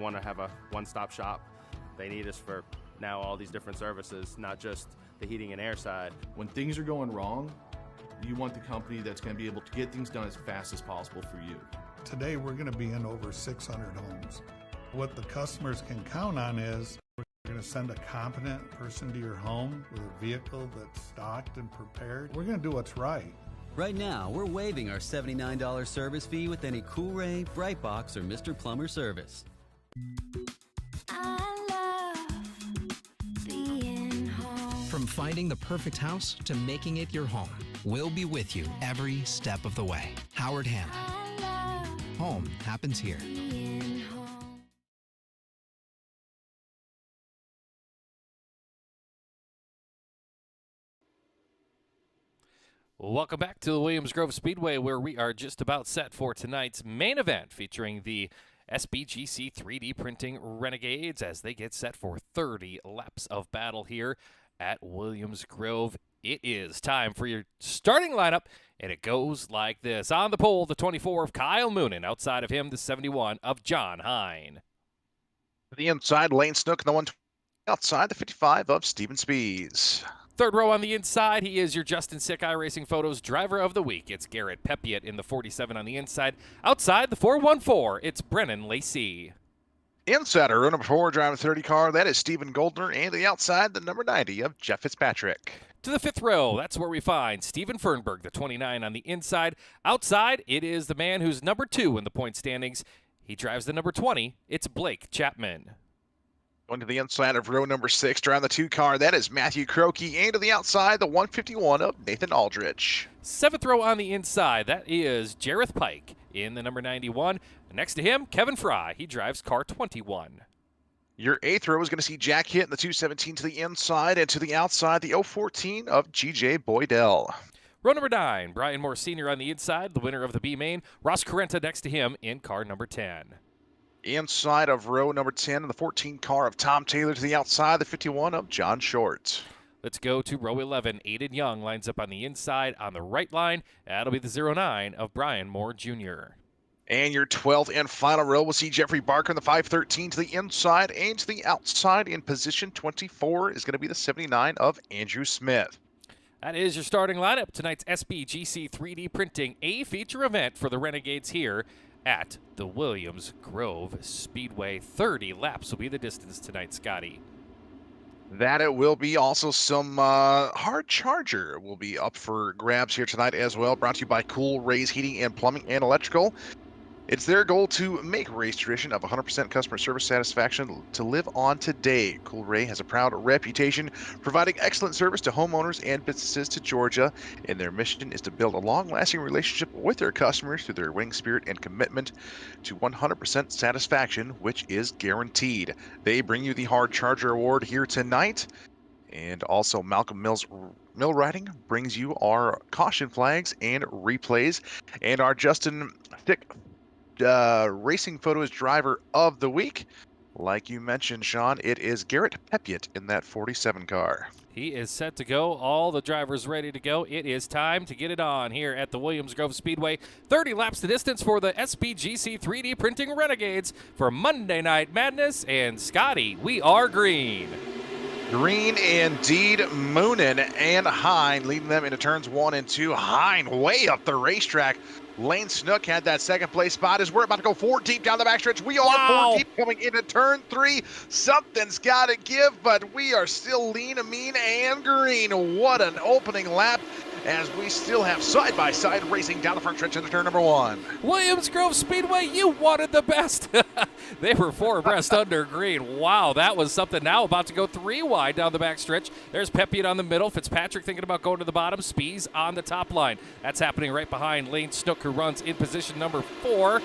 S5: want to have a one-stop shop. They need us for now all these different services, not just the heating and air side.
S6: When things are going wrong, you want the company that's going to be able to get things done as fast as possible for you.
S7: Today we're going to be in over 600 homes. What the customers can count on is we're going to send a competent person to your home with a vehicle that's stocked and prepared. We're going to do what's right.
S8: Right now, we're waiving our $79 service fee with any Cool-Ray, Brightbox, or Mr. Plumber service.
S4: From finding the perfect house to making it your home, we'll be with you every step of the way. Howard Hanna. Home happens here.
S3: Welcome back to the Williams Grove Speedway, where we are just about set for tonight's main event featuring the SBGC 3D Printing Renegades as they get set for 30 laps of battle here at Williams Grove. It is time for your starting lineup, and it goes like this. On the pole, the 24 of Kyle Moonen. Outside of him, the 71 of John Hine.
S1: To the inside, Lane Snook, and the 120 outside, the 55 of Steven Spees.
S3: Third row on the inside, he is your Justin Sick iRacing Photos Driver of the Week. It's Garrett Pepiot in the 47 on the inside. Outside, the 414, it's Brennan Lacey.
S1: Insider, row number 4, driving 30 car, that is Stephen Goldner, and to the outside, the number 90 of Jeff Fitzpatrick.
S3: To the fifth row, that's where we find Steven Fernberg, the 29 on the inside. Outside, it is the man who's number 2 in the point standings. He drives the number 20. It's Blake Chapman.
S1: Going to the inside of row number 6, driving the 2 car, that is Matthew Croakey, and to the outside, the 151 of Nathan Aldrich.
S3: Seventh row on the inside, that is Jareth Pike in the number 91. Next to him, Kevin Fry. He drives car 21.
S1: Your 8th row is going to see Jack Hitt in the 217 to the inside, and to the outside, the 014 of GJ Boydell.
S3: Row number 9, Brian Moore Sr. on the inside, the winner of the B main. Ross Carenta next to him in car number 10.
S1: Inside of row number 10, the 14 car of Tom Taylor, to the outside, the 51 of John Short.
S3: Let's go to row 11. Aiden Young lines up on the inside on the right line. That'll be the 09 of Brian Moore Jr.
S1: And your 12th and final row will see Jeffrey Barker in the 513 to the inside, and to the outside in position 24 is going to be the 79 of Andrew Smith.
S3: That is your starting lineup. Tonight's SBGC 3D Printing, a feature event for the Renegades here at the Williams Grove Speedway. 30 laps will be the distance tonight, Scotty.
S1: That it will be. Also some hard charger will be up for grabs here tonight as well. Brought to you by Cool Ray's Heating and Plumbing and Electrical. It's their goal to make Ray's tradition of 100% customer service satisfaction to live on today. Cool Ray has a proud reputation providing excellent service to homeowners and businesses to Georgia, and their mission is to build a long-lasting relationship with their customers through their winning spirit and commitment to 100% satisfaction, which is guaranteed. They bring you the Hard Charger Award here tonight, and also Malcolm Mill Riding brings you our caution flags and replays, and our Justin Thick Racing Photos Driver of the Week. Like you mentioned, Sean, it is Garrett Pepiot in that 47 car.
S3: He is set to go. All the drivers ready to go. It is time to get it on here at the Williams Grove Speedway. 30 laps the distance for the SBGC 3D Printing Renegades for Monday Night Madness. And Scotty, we are green.
S1: Green indeed. Moonen and Hine leading them into turns 1 and 2. Hine way up the racetrack. Lane Snook had that second place spot as we're about to go 4 deep down the backstretch. We are 4 deep coming into turn 3. Something's got to give, but we are still lean, mean, and green. What an opening lap as we still have side-by-side racing down the front stretch into turn number 1.
S3: Williams Grove Speedway, you wanted the best. They were 4 abreast under green. Wow, that was something. Now about to go 3 wide down the backstretch. There's Pepiot on the middle. Fitzpatrick thinking about going to the bottom. Spees on the top line. That's happening right behind Lane Snook, who runs in position number 4,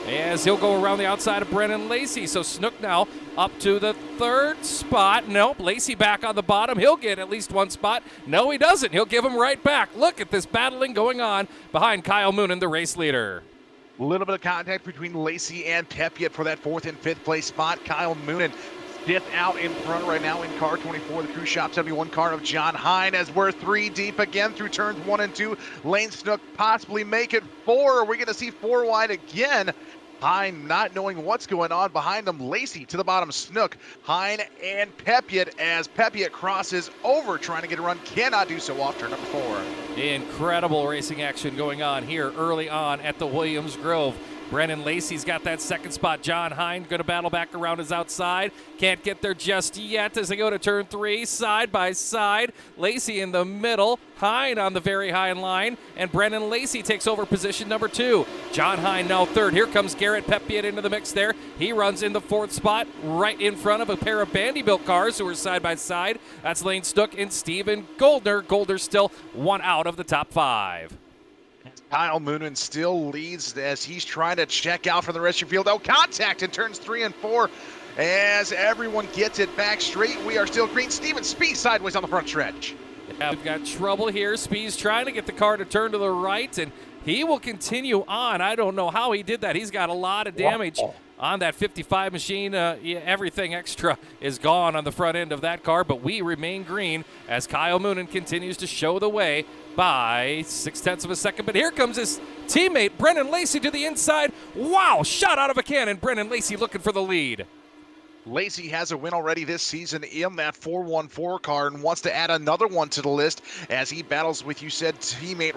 S3: as he'll go around the outside of Brennan Lacey. So Snook now up to the 3rd spot. Nope, Lacey back on the bottom. He'll get at least 1 spot. No, he doesn't. He'll give him right back. Look at this battling going on behind Kyle Moonen, the race leader.
S1: A little bit of contact between Lacey and Pepiot for that 4th and 5th place spot. Kyle Moonen 5th out in front right now in car 24, the Crew Shop 71 car of John Hine, as we're 3 deep again through turns 1 and 2. Lane Snook possibly make it 4. Are we going to see 4 wide again? Hine not knowing what's going on behind him. Lacey to the bottom, Snook, Hine, and Pepiot as Pepiot crosses over, trying to get a run. Cannot do so off turn number 4.
S3: Incredible racing action going on here early on at the Williams Grove. Brennan Lacey's got that second spot. John Hine going to battle back around his outside. Can't get there just yet as they go to turn 3, side by side. Lacey in the middle, Hine on the very high line, and Brennan Lacey takes over position number 2. John Hine now third. Here comes Garrett Pepiot into the mix there. He runs in the 4th spot right in front of a pair of Vanderbilt cars who are side by side. That's Lane Snook and Steven Goldner. Goldner still 1 out of the top 5.
S1: Kyle Moonen still leads as he's trying to check out from the rest of your field. Oh, contact in turns 3 and 4 as everyone gets it back straight. We are still green. Steven Speed sideways on the front stretch.
S3: Yeah, we've got trouble here. Speed's trying to get the car to turn to the right, and he will continue on. I don't know how he did that. He's got a lot of damage on that 55 machine. Everything extra is gone on the front end of that car, but we remain green as Kyle Moonen continues to show the way by 0.6 of a second. But here comes his teammate, Brennan Lacey, to the inside. Wow, shot out of a cannon. Brennan Lacey looking for the lead.
S1: Lacey has a win already this season in that 414 car and wants to add another one to the list as he battles with, you said, teammate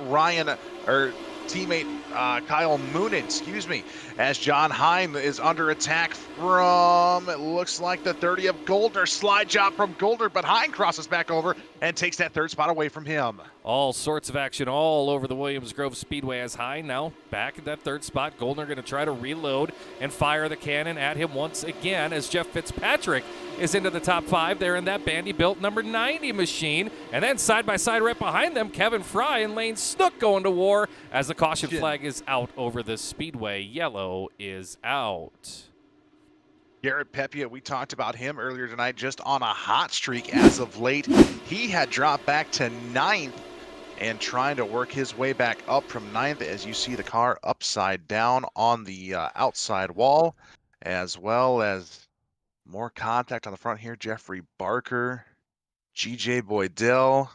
S1: Kyle Moonen, as John Hine is under attack from, it looks like the 30 of Goldner. Slide job from Goldner, but Hine crosses back over and takes that 3rd spot away from him.
S3: All sorts of action all over the Williams Grove Speedway as Hine now back at that 3rd spot. Goldner going to try to reload and fire the cannon at him once again as Jeff Fitzpatrick is into the top 5 there in that Vanderbilt number 90 machine. And then side by side right behind them, Kevin Fry and Lane Snook going to war as the caution flag is out over the Speedway. Yellow is out.
S1: Garrett Pepiot, we talked about him earlier tonight, just on a hot streak as of late. He had dropped back to 9th and trying to work his way back up from 9th as you see the car upside down on the outside wall, as well as more contact on the front here. Jeffrey Barker, GJ Boydell.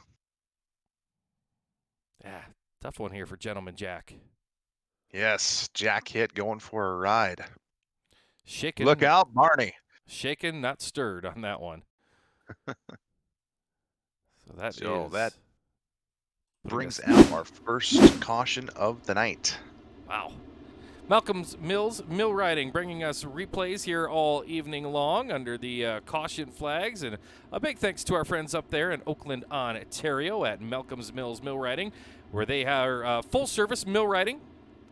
S3: Yeah, tough one here for Gentleman Jack.
S1: Yes, Jack hit going for a ride.
S3: Shaken.
S1: Look out, Barney.
S3: Shaken, not stirred on that one.
S1: That brings out our first caution of the night.
S3: Wow. Malcolm's Mills Mill Riding bringing us replays here all evening long under the caution flags. And a big thanks to our friends up there in Oakland, Ontario at Malcolm's Mills Mill Riding, where they are full-service mill riding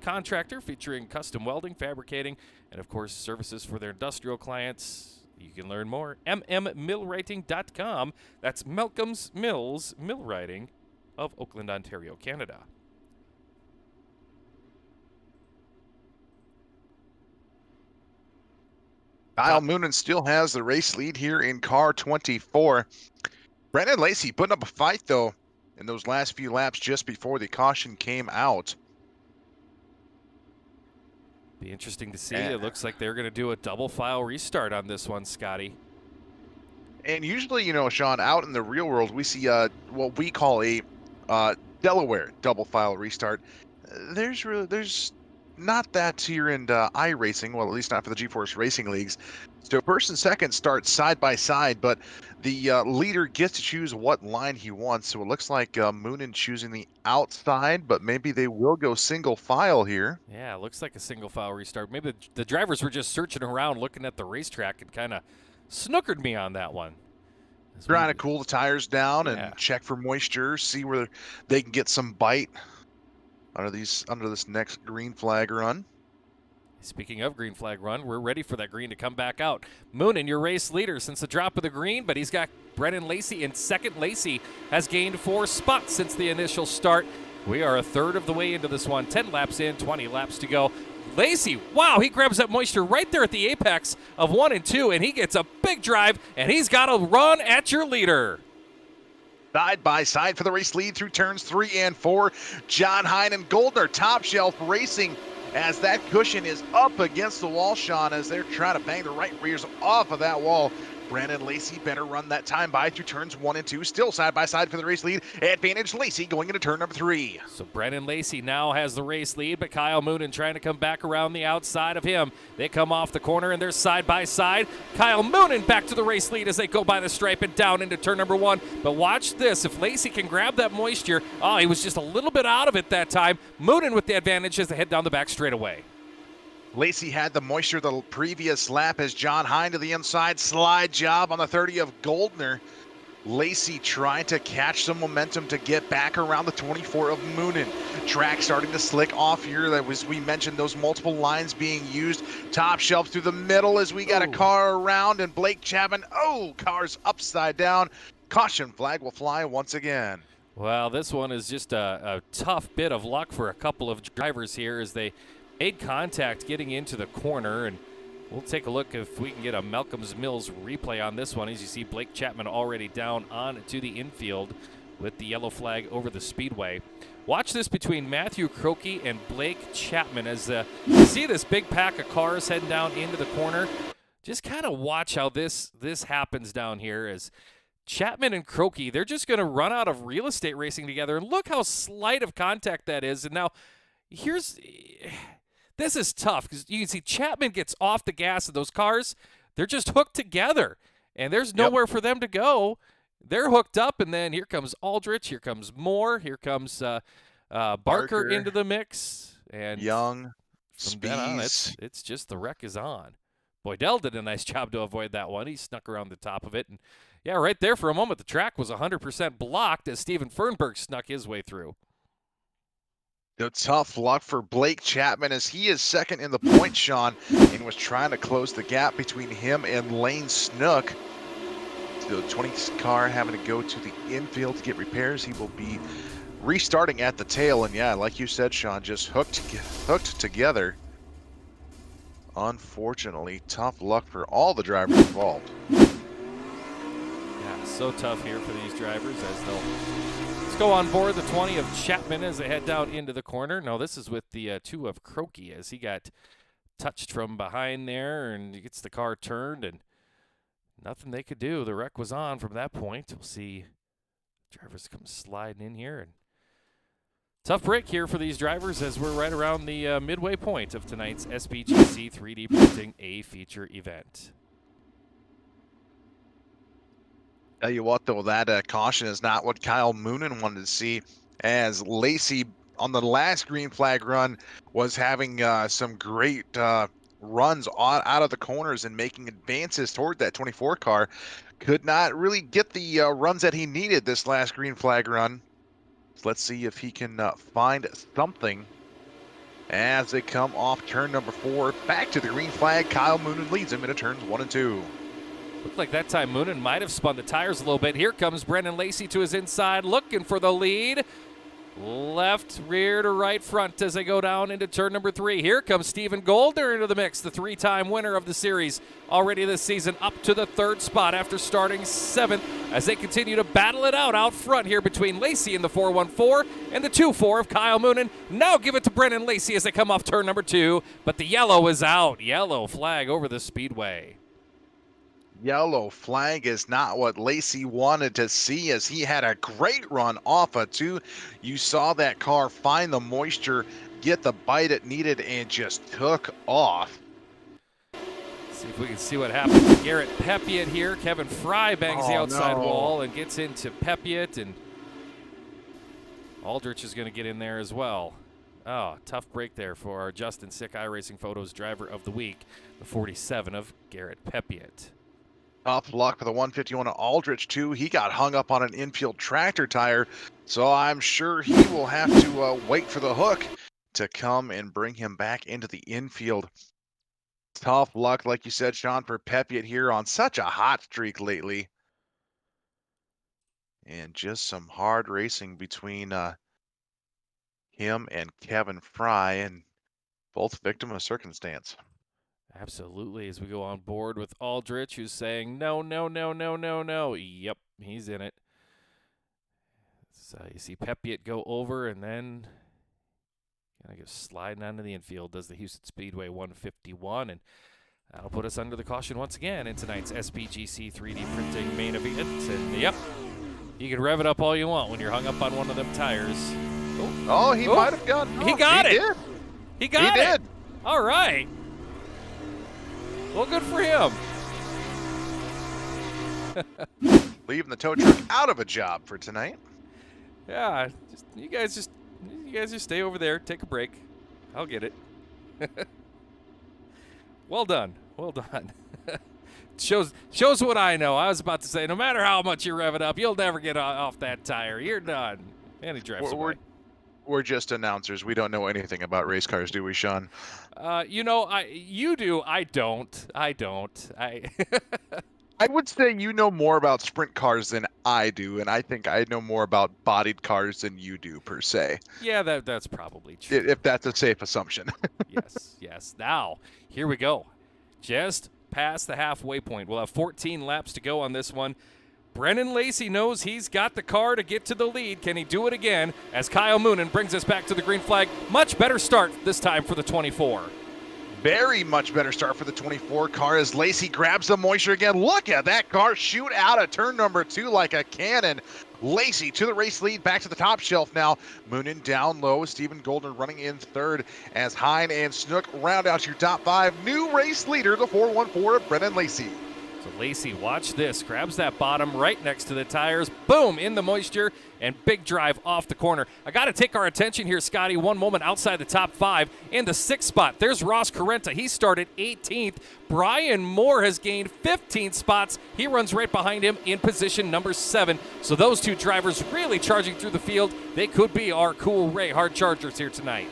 S3: contractor featuring custom welding, fabricating, and, of course, services for their industrial clients. You can learn more, mmmillwriting.com. That's Malcolm's Mills Mill Riding of Oakland, Ontario, Canada.
S1: Kyle Moonen still has the race lead here in car 24. Brennan Lacey putting up a fight, though, in those last few laps just before the caution came out.
S3: Be interesting to see. It looks like they're going to do a double file restart on this one, Scotty.
S1: And usually, you know, Sean, out in the real world, we see what we call a Delaware double file restart. There's not that here in iRacing, well, at least not for the GeForce Racing Leagues. So first and second start side by side, but the leader gets to choose what line he wants. So it looks like Moonen choosing the outside, but maybe they will go single file here.
S3: Yeah, it looks like a single file restart. Maybe the drivers were just searching around looking at the racetrack and kind of snookered me on that one.
S1: Trying to cool the tires down and check for moisture, see where they can get some bite under this next green flag run.
S3: Speaking of green flag run, we're ready for that green to come back out. Moonen, your race leader since the drop of the green, but he's got Brennan Lacey in second. Lacey has gained 4 spots since the initial start. We are a third of the way into this one. 10 laps in, 20 laps to go. Lacey, wow, he grabs that moisture right there at the apex of 1 and 2, and he gets a big drive, and he's got a run at your leader.
S1: Side by side for the race lead through turns 3 and 4. John Hine and Goldner, top shelf racing as that cushion is up against the wall, Sean, as they're trying to bang the right rears off of that wall. Brandon Lacey better run that time by through turns 1 and 2. Still side by side for the race lead. Advantage Lacey going into turn number 3.
S3: So Brandon Lacey now has the race lead, but Kyle Moonen trying to come back around the outside of him. They come off the corner and they're side by side. Kyle Moonen back to the race lead as they go by the stripe and down into turn number 1. But watch this. If Lacey can grab that moisture, he was just a little bit out of it that time. Moonen with the advantage as they head down the back straightaway.
S1: Lacey had the moisture the previous lap as John Hine to the inside. Slide job on the 30 of Goldner. Lacey trying to catch some momentum to get back around the 24 of Moonen. Track starting to slick off here. That was, we mentioned those multiple lines being used. Top shelf through the middle as we got a car around, and Blake Chapman, car's upside down. Caution flag will fly once again.
S3: Well, this one is just a tough bit of luck for a couple of drivers here as they made contact getting into the corner, and we'll take a look if we can get a Malcolm's Mills replay on this one. As you see, Blake Chapman already down on to the infield with the yellow flag over the speedway. Watch this between Matthew Croakey and Blake Chapman as you see this big pack of cars heading down into the corner. Just kind of watch how this happens down here as Chapman and Croakey, they're just going to run out of real estate racing together. And look how slight of contact that is. And now this is tough because you can see Chapman gets off the gas of those cars. They're just hooked together, and there's nowhere for them to go. They're hooked up, and then here comes Aldrich. Here comes Moore. Here comes Barker into the mix. And
S1: Young,
S3: from then on, it's just the wreck is on. Boydell did a nice job to avoid that one. He snuck around the top of it. And, yeah, right there for a moment, the track was 100% blocked as Steven Fernberg snuck his way through.
S1: The tough luck for Blake Chapman as he is second in the points, Sean, and was trying to close the gap between him and Lane Snook. The 20 car having to go to the infield to get repairs. He will be restarting at the tail, and yeah, like you said, Sean, just hooked together. Unfortunately, tough luck for all the drivers involved.
S3: Yeah, so tough here for these drivers as they'll go on board the 20 of Chapman as they head down into the corner. No, this is with the 2 of Croakey as he got touched from behind there and he gets the car turned and nothing they could do. The wreck was on from that point. We'll see drivers come sliding in here. And tough break here for these drivers as we're right around the midway point of tonight's SPGC 3D Printing A Feature event.
S1: Tell you what, though, that caution is not what Kyle Moonen wanted to see, as Lacey on the last green flag run was having some great runs out of the corners and making advances toward that 24 car. Could not really get the runs that he needed this last green flag run. So let's see if he can find something as they come off turn number 4. Back to the green flag. Kyle Moonen leads him into turns 1 and 2.
S3: Looked like that time Moonen might have spun the tires a little bit. Here comes Brendan Lacey to his inside, looking for the lead. Left rear to right front as they go down into turn number 3. Here comes Stephen Goldner into the mix, the 3-time winner of the series already this season, up to the 3rd spot after starting 7th as they continue to battle it out front here between Lacey in the 414 and the 24 of Kyle Moonen. Now give it to Brendan Lacey as they come off turn number 2, but the yellow is out. Yellow flag over the speedway.
S1: Yellow flag is not what Lacey wanted to see as he had a great run off of 2. You saw that car find the moisture, get the bite it needed, and just took off.
S3: See if we can see what happens to Garrett Pepiot here. Kevin Fry bangs the outside wall and gets into Pepiot, and Aldrich is going to get in there as well. Oh, tough break there for our Justin Sick iRacing Photos Driver of the Week, the 47 of Garrett Pepiot.
S1: Tough luck for the 151 of Aldrich, too. He got hung up on an infield tractor tire, so I'm sure he will have to wait for the hook to come and bring him back into the infield. Tough luck, like you said, Sean, for Pepiot here on such a hot streak lately. And just some hard racing between him and Kevin Fry, and both victim of circumstance.
S3: Absolutely, as we go on board with Aldrich, who's saying, no, no, no, no, no, no. Yep, he's in it. So you see Pepiot go over and then kind of goes sliding onto the infield, does the Houston Speedway 151. And That'll put us under the caution once again in tonight's SPGC 3D printing main event. And yep, you can rev it up all you want when you're hung up on one of them tires.
S1: Oh, he might have gotten
S3: He
S1: off.
S3: got it.
S1: Did.
S3: He got it.
S1: He did.
S3: All right. Well, good for him.
S1: Leaving the tow truck out of a job for tonight.
S3: Yeah, you guys just stay over there, take a break. I'll get it. Well done. Well done. shows what I know. I was about to say, no matter how much you rev it up, you'll never get off that tire. You're done. And he drives away.
S1: We're just announcers. We don't know anything about race cars, do we, Sean?
S3: You do. I don't.
S1: I would say you know more about sprint cars than I do, and I think I know more about bodied cars than you do, per se.
S3: Yeah, that's probably true.
S1: If that's a safe assumption.
S3: Yes. Now, here we go. Just past the halfway point. We'll have 14 laps to go on this one. Brennan Lacey knows he's got the car to get to the lead. Can he do it again? As Kyle Moonen brings us back to the green flag. Much better start this time for the 24.
S1: Very much better start for the 24 car as Lacey grabs the moisture again. Look at that car shoot out of turn number 2 like a cannon. Lacey to the race lead, back to the top shelf now. Moonen down low. Stephen Goldner running in third as Hine and Snook round out your top 5. New race leader, the 414 of Brennan Lacey.
S3: So Lacey, watch this. Grabs that bottom right next to the tires. Boom, in the moisture, and big drive off the corner. I got to take our attention here, Scotty. One moment outside the top 5. In the 6th spot, there's Ross Carenta. He started 18th. Brian Moore has gained 15 spots. He runs right behind him in position number 7. So those two drivers really charging through the field. They could be our Cool Ray Hard Chargers here tonight.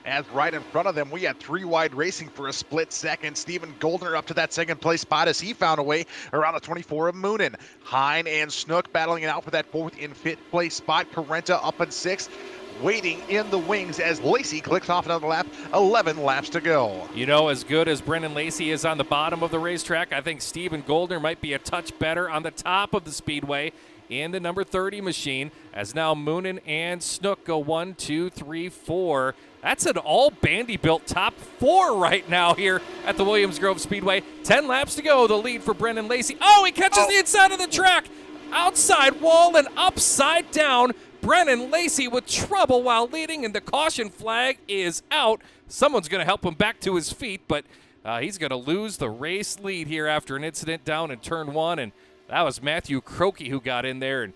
S1: As right in front of them, we had 3 wide racing for a split second. Stephen Goldner up to that second place spot as he found a way around the 24 of Moonen. Hine and Snook battling it out for that 4th and 5th place spot. Carenta up in 6th, waiting in the wings as Lacey clicks off another lap. 11 laps to go.
S3: You know, as good as Brennan Lacey is on the bottom of the racetrack, I think Stephen Goldner might be a touch better on the top of the speedway in the number 30 machine, as now Moonen and Snook go 1, 2, 3, 4. That's an all Bandy-built top 4 right now here at the Williams Grove Speedway. 10 laps to go, the lead for Brennan Lacey. Oh, he catches the inside of the track. Outside wall and upside down. Brennan Lacey with trouble while leading, and the caution flag is out. Someone's going to help him back to his feet, but he's going to lose the race lead here after an incident down in turn 1, and that was Matthew Croakey who got in there, and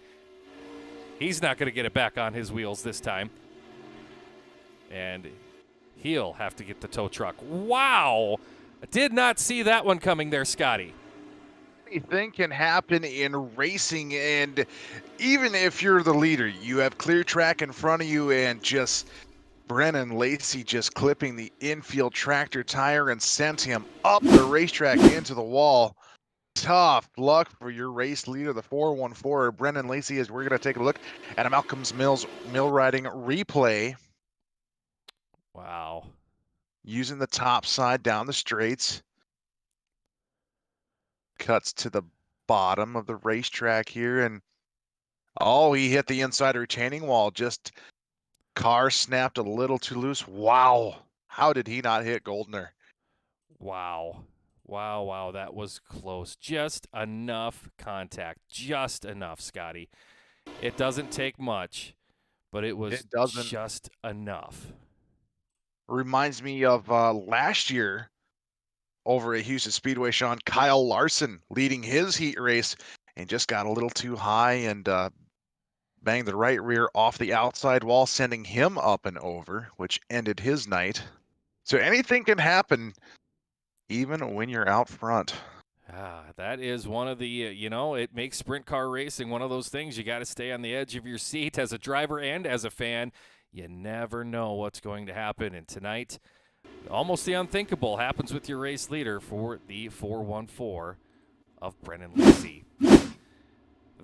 S3: he's not going to get it back on his wheels this time. And he'll have to get the tow truck. Wow! I did not see that one coming there, Scotty.
S1: Anything can happen in racing, and even if you're the leader, you have clear track in front of you, and just Brennan Lacey just clipping the infield tractor tire and sends him up the racetrack into the wall. Tough luck for your race leader, the 414, Brennan Lacey, as we're going to take a look at a Malcolm's Mill riding replay.
S3: Wow.
S1: Using the top side down the straights. Cuts to the bottom of the racetrack here, and he hit the inside retaining wall. Just car snapped a little too loose. Wow. How did he not hit Goldner?
S3: Wow. That was close. Just enough contact. Just enough, Scotty. It doesn't take much, but it was just enough.
S1: Reminds me of last year over at Houston Speedway, Sean. Kyle Larson leading his heat race and just got a little too high and banged the right rear off the outside wall, sending him up and over, which ended his night. So anything can happen even when you're out front.
S3: That is one of the, it makes sprint car racing one of those things. You got to stay on the edge of your seat as a driver and as a fan. You never know what's going to happen. And tonight, almost the unthinkable happens with your race leader for the 414 of Brennan Lacey.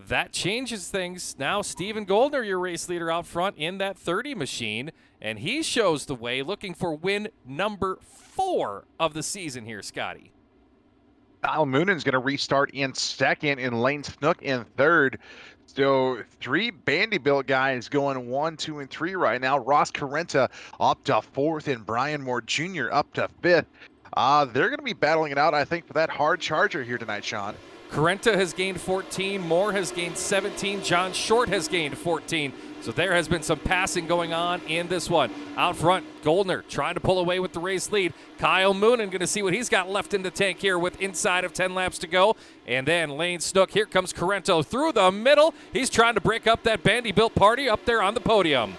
S3: That changes things. Now Stephen Goldner, your race leader out front in that 30 machine, and he shows the way looking for win number 4 of the season here, Scotty.
S1: Kyle Moonen's going to restart in second and Lane Snook in third. So 3 Bandy-built guys going 1, 2, and 3 right now. Ross Carenta up to 4th and Brian Moore Jr. up to 5th. They're going to be battling it out, I think, for that hard charger here tonight, Sean.
S3: Carenta has gained 14, Moore has gained 17, John Short has gained 14. So there has been some passing going on in this one. Out front, Goldner trying to pull away with the race lead. Kyle Moonen going to see what he's got left in the tank here with inside of 10 laps to go. And then Lane Snook, here comes Carento through the middle. He's trying to break up that Vanderbilt party up there on the podium.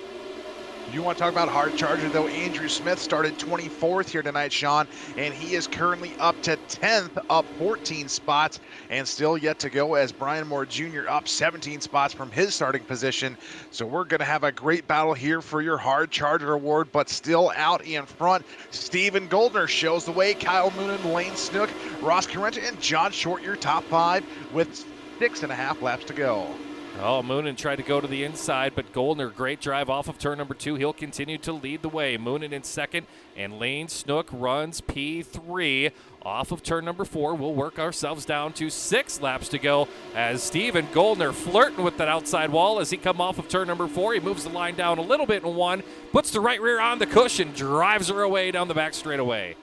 S1: You want to talk about hard charger, though. Andrew Smith started 24th here tonight, Sean, and he is currently up to 10th, up 14 spots, and still yet to go as Brian Moore Jr. up 17 spots from his starting position. So we're going to have a great battle here for your hard charger award, but still out in front. Stephen Goldner shows the way. Kyle Moonen, Lane Snook, Ross Carenta, and John Short, your top 5 with 6.5 laps to go.
S3: Oh, Moonen tried to go to the inside, but Goldner, great drive off of turn number 2. He'll continue to lead the way. Moonen in second, and Lane Snook runs P3 off of turn number 4. We'll work ourselves down to 6 laps to go as Stephen Goldner flirting with that outside wall as he come off of turn number 4. He moves the line down a little bit in 1, puts the right rear on the cushion, drives her away down the back straightaway.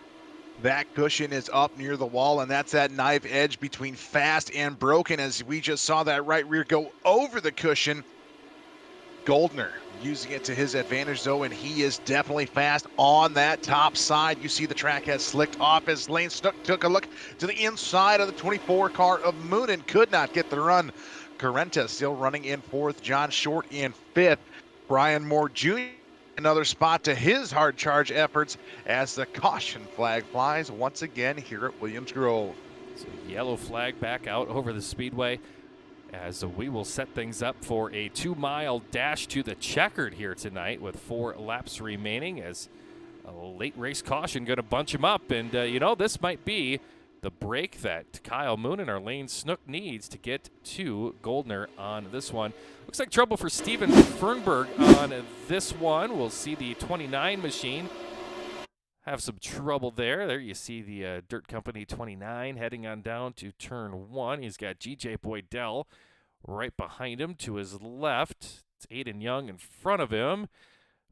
S1: That cushion is up near the wall, and that's that knife edge between fast and broken as we just saw that right rear go over the cushion. Goldner using it to his advantage, though, and he is definitely fast on that top side. You see the track has slicked off as Lane Snook took a look to the inside of the 24 car of Moonen, could not get the run. Carenta still running in 4th, John Short in 5th. Brian Moore Jr. another spot to his hard charge efforts as the caution flag flies once again here at Williams Grove.
S3: So yellow flag back out over the speedway as we will set things up for a 2-mile dash to the checkered here tonight with 4 laps remaining as a late race caution going to bunch him up. And, this might be the break that Kyle Moonen or Lane Snook needs to get to Goldner on this one. Looks like trouble for Steven Fernberg on this one. We'll see the 29 machine have some trouble there. There you see the Dirt Company 29 heading on down to turn 1. He's got G.J. Boydell right behind him to his left. It's Aiden Young in front of him.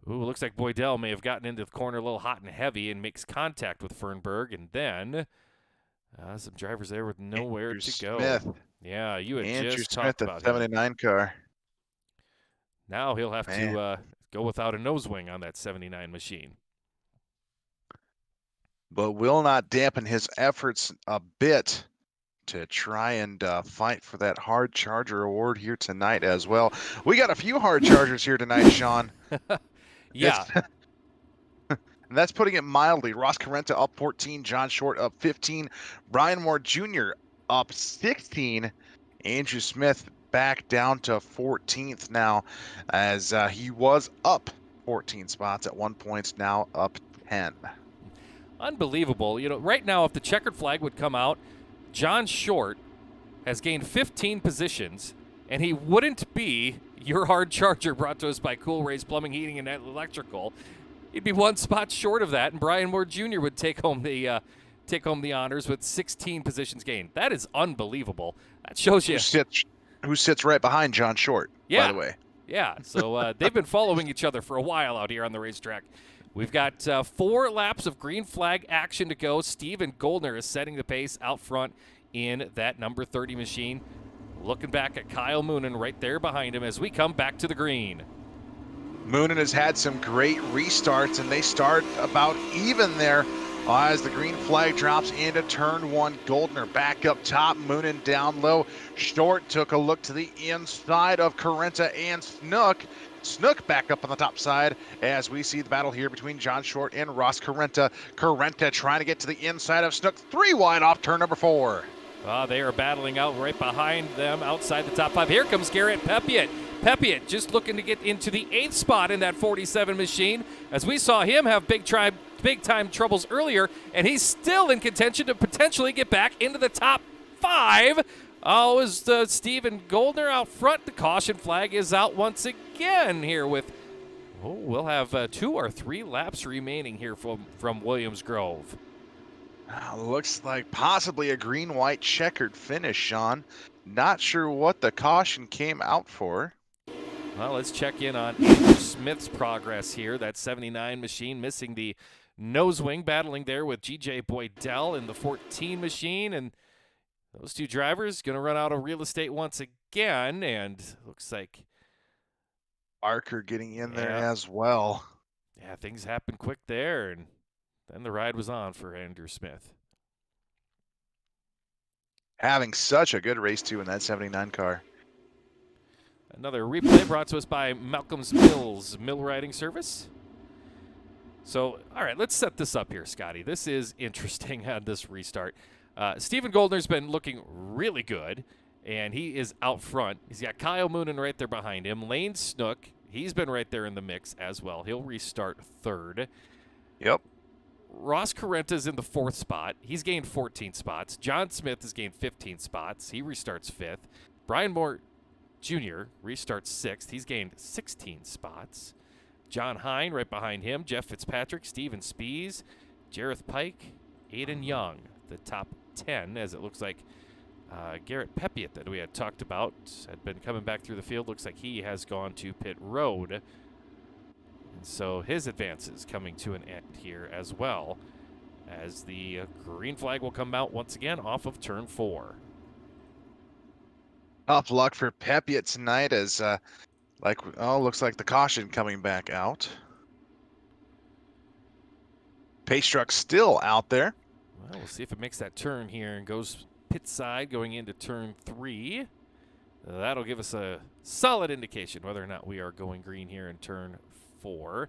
S3: Ooh, looks like Boydell may have gotten into the corner a little hot and heavy and makes contact with Fernberg. And then some drivers there with nowhere
S1: Andrew
S3: to go.
S1: Smith.
S3: Yeah, you had
S1: Andrew
S3: just
S1: Smith,
S3: talked
S1: the
S3: about him.
S1: 79 car.
S3: Now he'll have to go without a nose wing on that 79 machine.
S1: But will not dampen his efforts a bit to try and fight for that hard charger award here tonight as well. We got a few hard chargers here tonight, Sean.
S3: Yeah.
S1: And that's putting it mildly. Ross Carenta up 14, John Short up 15, Brian Moore Jr. up 16, Andrew Smith back down to 14th now as he was up 14 spots at one point, now up 10.
S3: Unbelievable. Right now, if the checkered flag would come out, John Short has gained 15 positions, and he wouldn't be your hard charger brought to us by Cool Rays Plumbing, Heating, and Electrical. He'd be 1 spot short of that, and Brian Moore Jr. would take home the honors with 16 positions gained. That is unbelievable. That shows you
S1: who sits right behind John Short, by the way.
S3: Yeah, so they've been following each other for a while out here on the racetrack. We've got 4 laps of green flag action to go. Stephen Goldner is setting the pace out front in that number 30 machine. Looking back at Kyle Moonen right there behind him as we come back to the green.
S1: Moonen has had some great restarts, and they start about even there as the green flag drops into turn 1. Goldner back up top, Moonen down low. Short took a look to the inside of Carenta and Snook. Snook back up on the top side as we see the battle here between John Short and Ross Carenta. Carenta trying to get to the inside of Snook, 3 wide off turn number 4.
S3: They are battling out right behind them outside the top 5. Here comes Garrett Pepiot. Pepiot just looking to get into the 8th spot in that 47 machine as we saw him have big time troubles earlier, and he's still in contention to potentially get back into the top 5. Oh, is Stephen Goldner out front? The caution flag is out once again here with, we'll have 2 or 3 laps remaining here from Williams Grove.
S1: Looks like possibly a green-white checkered finish, Sean. Not sure what the caution came out for.
S3: Well, let's check in on Andrew Smith's progress here. That 79 machine missing the nose wing battling there with G.J. Boydell in the 14 machine. And those two drivers going to run out of real estate once again. And looks like
S1: Barker getting in there as well.
S3: Yeah, things happened quick there. And then the ride was on for Andrew Smith.
S1: Having such a good race, too, in that 79 car.
S3: Another replay brought to us by Malcolm's Mills Mill Riding Service. So, all right, let's set this up here, Scotty. This is interesting on this restart. Stephen Goldner's been looking really good, and he is out front. He's got Kyle Moonen right there behind him. Lane Snook, he's been right there in the mix as well. He'll restart third.
S1: Yep.
S3: Ross Carrenta's in the 4th spot. He's gained 14 spots. John Smith has gained 15 spots. He restarts 5th. Brian Moore Jr. restarts 6th. He's gained 16 spots. John Hine right behind him. Jeff Fitzpatrick, Steven Spees, Jareth Pike, Aiden Young. The top 10, as it looks like Garrett Pepiot that we had talked about had been coming back through the field. Looks like he has gone to pit road. And so his advances coming to an end here as well, as the green flag will come out once again off of turn 4.
S1: Tough luck for Pepiot tonight as, looks like the caution coming back out. Pace truck still out there.
S3: Well, we'll see if it makes that turn here and goes pit side going into turn 3. That'll give us a solid indication whether or not we are going green here in turn 4.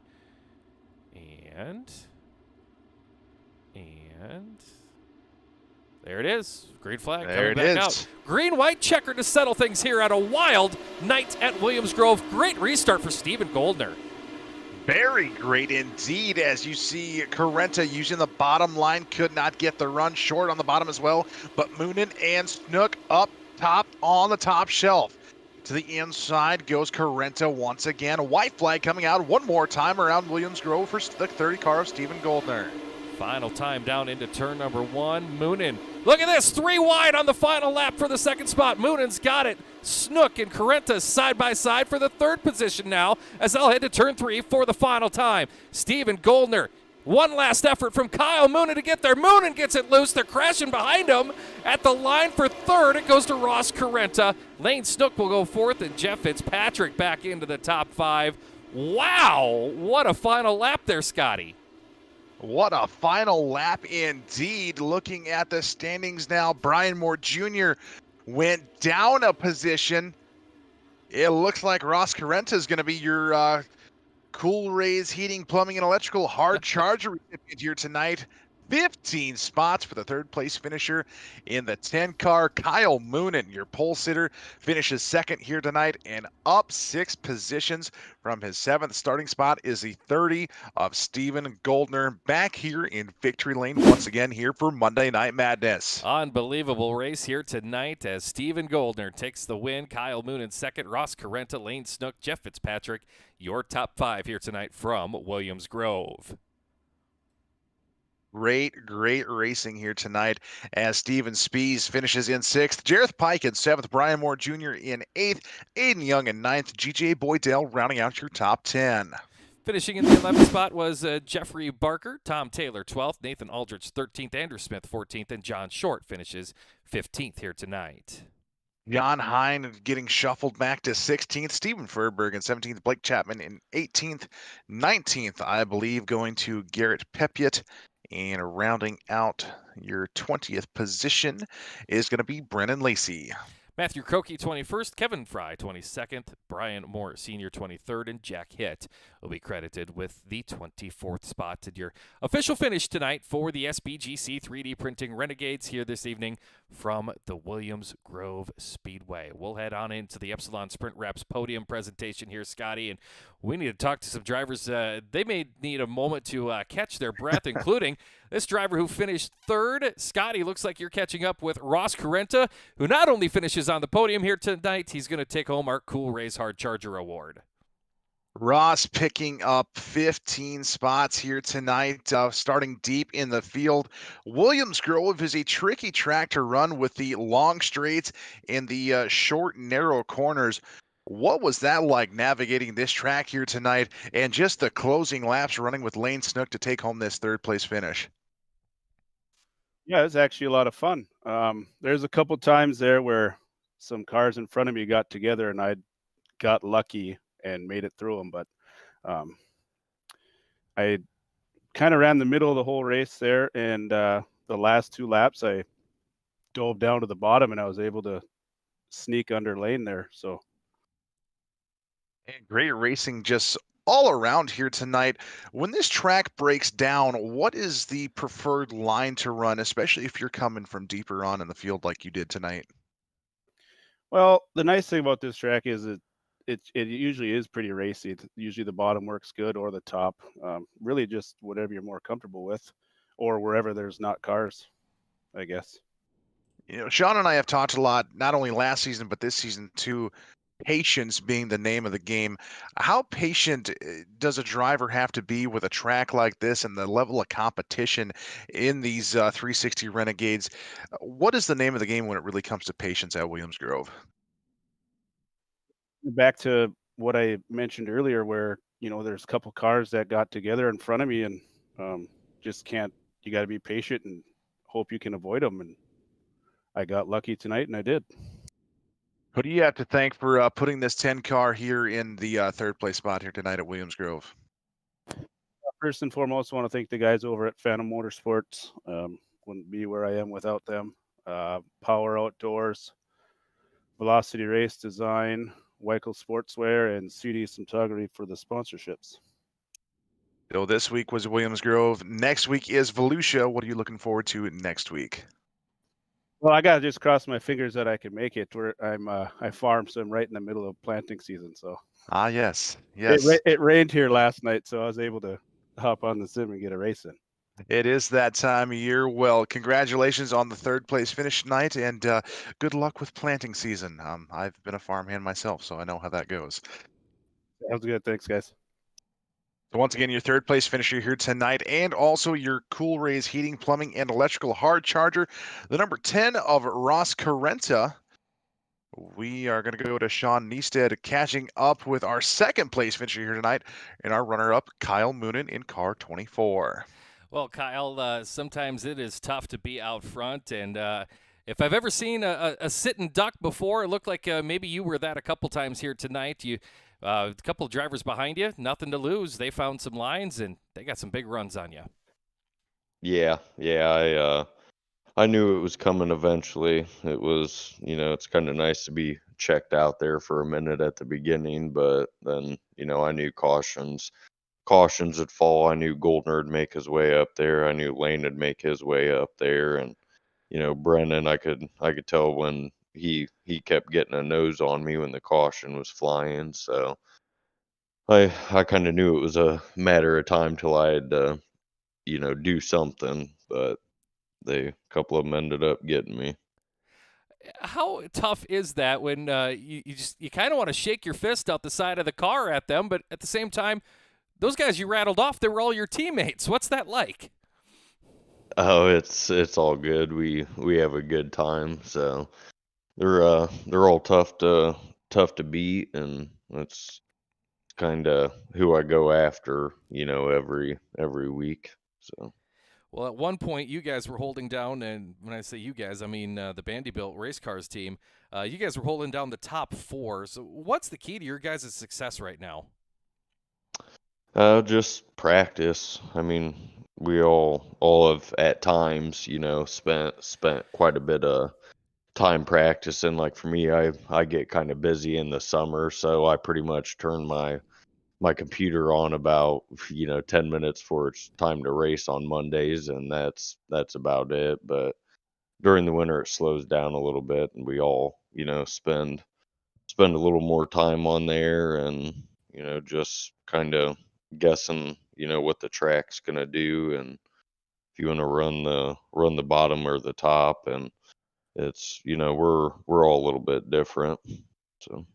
S3: And there it is. Green flag
S1: there
S3: coming back out. Green-white checker to settle things here at a wild night at Williams Grove. Great restart for Stephen Goldner.
S1: Very great indeed, as you see Carrenta using the bottom line, could not get the run, short on the bottom as well, but Moonen and Snook up top on the top shelf. To the inside goes Carrenta once again. A white flag coming out one more time around Williams Grove for the 30 car of Stephen Goldner.
S3: Final time down into turn number 1. Moonen. Look at this, 3 wide on the final lap for the 2nd spot. Moonen's got it. Snook and Carrenta side by side for the 3rd position now, as they'll head to turn 3 for the final time. Stephen Goldner, one last effort from Kyle Moonen to get there. Moonen gets it loose. They're crashing behind him. At the line for 3rd, it goes to Ross Carrenta. Lane Snook will go 4th, and Jeff Fitzpatrick back into the top 5. Wow, what a final lap there, Scotty.
S1: What a final lap indeed. Looking at the standings now, Brian Moore Jr. went down a position. It looks like Ross Carrenta is going to be your Cool Rays Heating, Plumbing, and Electrical Hard Charger recipient here tonight. 15 spots for the 3rd place finisher in the 10 car. Kyle Moonen, your pole sitter, finishes 2nd here tonight and up 6 positions from his 7th starting spot is the 30 of Stephen Goldner, back here in victory lane once again here for Monday Night Madness.
S3: Unbelievable race here tonight as Stephen Goldner takes the win. Kyle Moonen 2nd, Ross Carrenta, Lane Snook, Jeff Fitzpatrick, your top 5 here tonight from Williams Grove.
S1: Great racing here tonight as Steven Spees finishes in 6th, Jareth Pike in 7th, Brian Moore Jr. in 8th, Aiden Young in 9th, G.J. Boydell rounding out your top 10.
S3: Finishing in the 11th spot was Jeffrey Barker, Tom Taylor 12th, Nathan Aldrich 13th, Andrew Smith 14th, and John Short finishes 15th here tonight.
S1: John Hine getting shuffled back to 16th, Stephen Furberg in 17th, Blake Chapman in 18th, 19th, I believe, going to Garrett Pepiot. And rounding out your 20th position is going to be Brennan Lacey.
S3: Matthew Croakey 21st, Kevin Fry 22nd, Brian Moore Sr. 23rd, and Jack Hitt will be credited with the 24th spot. And your official finish tonight for the SBGC 3D Printing Renegades here this evening from the Williams Grove Speedway. We'll head on into the Epsilon Sprint Wraps podium presentation here, Scotty, and we need to talk to some drivers. They may need a moment to catch their breath, including this driver who finished 3rd. Scotty, looks like you're catching up with Ross Carrenta, who not only finishes on the podium here tonight, he's going to take home our Cool Rays Hard Charger Award.
S1: Ross picking up 15 spots here tonight, starting deep in the field. Williams Grove is a tricky track to run with the long straights and the short, narrow corners. What was that like navigating this track here tonight and just the closing laps running with Lane Snook to take home this third place finish?
S9: Yeah, it's actually a lot of fun. There's a couple times there where some cars in front of me got together and I got lucky and made it through them, but um, I kind of ran the middle of the whole race there, and the last 2 laps I dove down to the bottom and I was able to sneak under lane there. So
S1: And great racing just all around here tonight. When this track breaks down, what is the preferred line to run, especially if you're coming from deeper on in the field like you did tonight?
S9: well, the nice thing about this track is it usually is pretty racy. Usually the bottom works good or the top. Really just whatever you're more comfortable with, or wherever there's not cars, I guess.
S1: Sean and I have talked a lot, not only last season, but this season too. Patience being the name of the game. How patient does a driver have to be with a track like this and the level of competition in these 360 Renegades? What is the name of the game when it really comes to patience at Williams Grove?
S9: Back to what I mentioned earlier, where there's a couple cars that got together in front of me, and just can't. You got to be patient and hope you can avoid them. And I got lucky tonight, and I did.
S1: Who do you have to thank for putting this 10 car here in the third place spot here tonight at Williams Grove?
S9: First and foremost, I want to thank the guys over at Phantom Motorsports. Wouldn't be where I am without them. Power Outdoors, Velocity Race Design, Weichel Sportswear, and CD Cinematography for the sponsorships.
S1: So this week was Williams Grove. Next week is Volusia. What are you looking forward to next week?
S9: Well, I gotta just cross my fingers that I can make it. I farm, so I'm right in the middle of planting season. So
S1: Yes, yes.
S9: it rained here last night, so I was able to hop on the sim and get a race in.
S1: It is that time of year. Well, congratulations on the third place finish tonight, and good luck with planting season. I've been a farmhand myself, so I know how that goes.
S9: Sounds good. Thanks, guys.
S1: So once again, your third place finisher here tonight, and also your Cool Rays heating, plumbing, and electrical hard charger, the number 10 of Ross Carenta. We are going to go to Sean Neisted, catching up with our second place finisher here tonight, and our runner-up, Kyle Moonen in car 24.
S3: Well, Kyle, sometimes it is tough to be out front, and if I've ever seen a sitting duck before, it looked like maybe you were that a couple times here tonight. A couple of drivers behind you, nothing to lose. They found some lines, and they got some big runs on you.
S10: Yeah, I knew it was coming eventually. It was, it's kind of nice to be checked out there for a minute at the beginning, but then, I knew cautions would fall. I knew Goldner would make his way up there. I knew Lane would make his way up there, and Brennan, I could tell when he kept getting a nose on me when the caution was flying. So I kind of knew it was a matter of time till I had to do something, but a couple of them ended up getting me.
S3: How tough is that when you kind of want to shake your fist out the side of the car at them, but at the same time, those guys you rattled off, they were all your teammates. What's that like?
S10: Oh, it's all good. We have a good time. So they're all tough to beat, and that's kind of who I go after, every week. So.
S3: Well, at one point, you guys were holding down, and when I say you guys, I mean the Vanderbilt Race Cars team. You guys were holding down the top 4. So what's the key to your guys' success right now?
S10: Just practice. I mean, we all have at times, spent quite a bit of time practicing. Like for me, I get kind of busy in the summer, so I pretty much turn my computer on about 10 minutes before it's time to race on Mondays, and that's about it. But during the winter it slows down a little bit, and we all spend a little more time on there, and just kind of guessing what the track's gonna do, and if you want to run the bottom or the top, and it's we're all a little bit different. So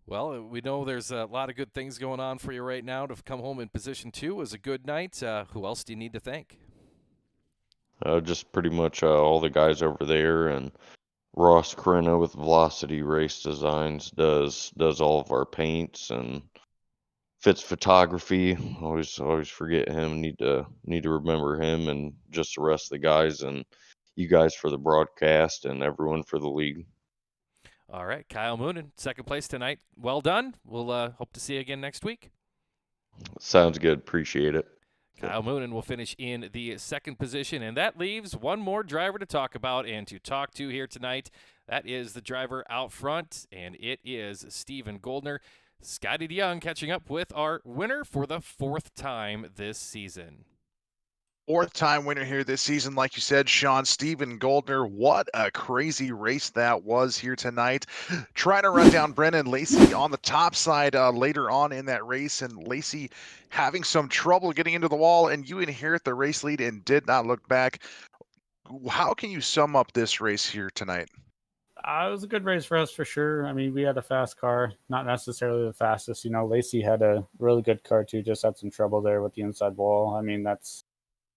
S3: Well, we know there's a lot of good things going on for you right now. To come home in position 2 was a good night. Who else do you need to thank?
S10: just pretty much all the guys over there, and Ross Corina with Velocity Race Designs does all of our paints, and Fitz Photography. Always forget him. Need to remember him, and just the rest of the guys, and you guys for the broadcast, and everyone for the league.
S3: All right, Kyle Moonen, second place tonight. Well done. We'll hope to see you again next week.
S10: Sounds good. Appreciate it.
S3: Kyle Moonen will finish in the second position, and that leaves one more driver to talk about and to talk to here tonight. That is the driver out front, and it is Stephen Goldner. Scotty DeYoung catching up with our winner for the fourth time this season.
S1: Fourth time winner here this season, like you said, Sean, Stephen Goldner. What a crazy race that was here tonight. Trying to run down Brennan Lacey on the top side later on in that race, and Lacey having some trouble getting into the wall, and you inherit the race lead and did not look back. How can you sum up this race here tonight?
S11: It was a good race for us for sure. I mean, we had a fast car, not necessarily the fastest. You know, Lacey had a really good car too, just had some trouble there with the inside wall. I mean, that's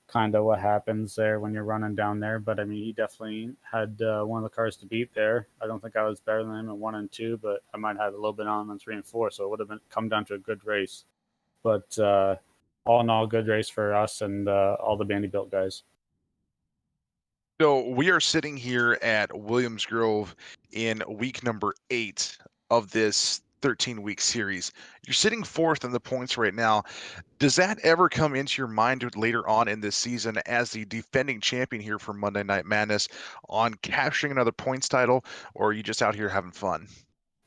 S11: kind of what happens there when you're running down there. But I mean, he definitely had one of the cars to beat there. I don't think I was better than him in 1 and 2, but I might have had a little bit on 3 and 4, so it would have come down to a good race. But all in all, good race for us and all the Vanderbilt guys.
S1: So we are sitting here at Williams Grove in week number 8 of this 13-week series. You're sitting fourth in the points right now. Does that ever come into your mind later on in this season as the defending champion here for Monday Night Madness on capturing another points title, or are you just out here having fun?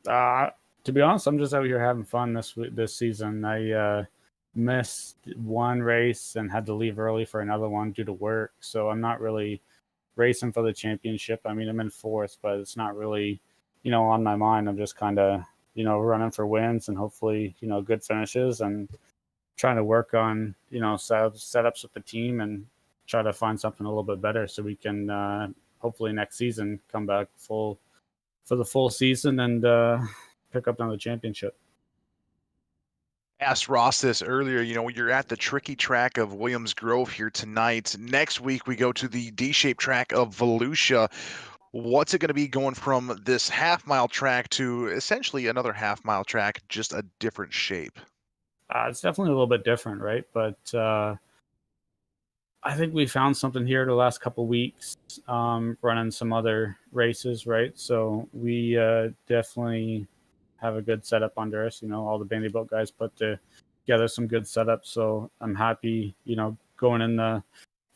S11: To be honest, I'm just out here having fun this season. I missed one race and had to leave early for another one due to work, so I'm not really racing for the championship. I mean, I'm in fourth, but it's not really, on my mind. I'm just kind of, running for wins and hopefully, good finishes and trying to work on, setups with the team and try to find something a little bit better so we can hopefully next season come back for the full season and pick up another championship.
S1: Asked Ross this earlier, you're at the tricky track of Williams Grove here tonight. Next week, we go to the D-shaped track of Volusia. What's it going to be going from this half-mile track to essentially another half-mile track, just a different shape?
S11: It's definitely a little bit different, right? But I think we found something here the last couple weeks, running some other races, right? So we definitely have a good setup under us. All the Vanderbilt guys put together some good setups. So I'm happy, going in the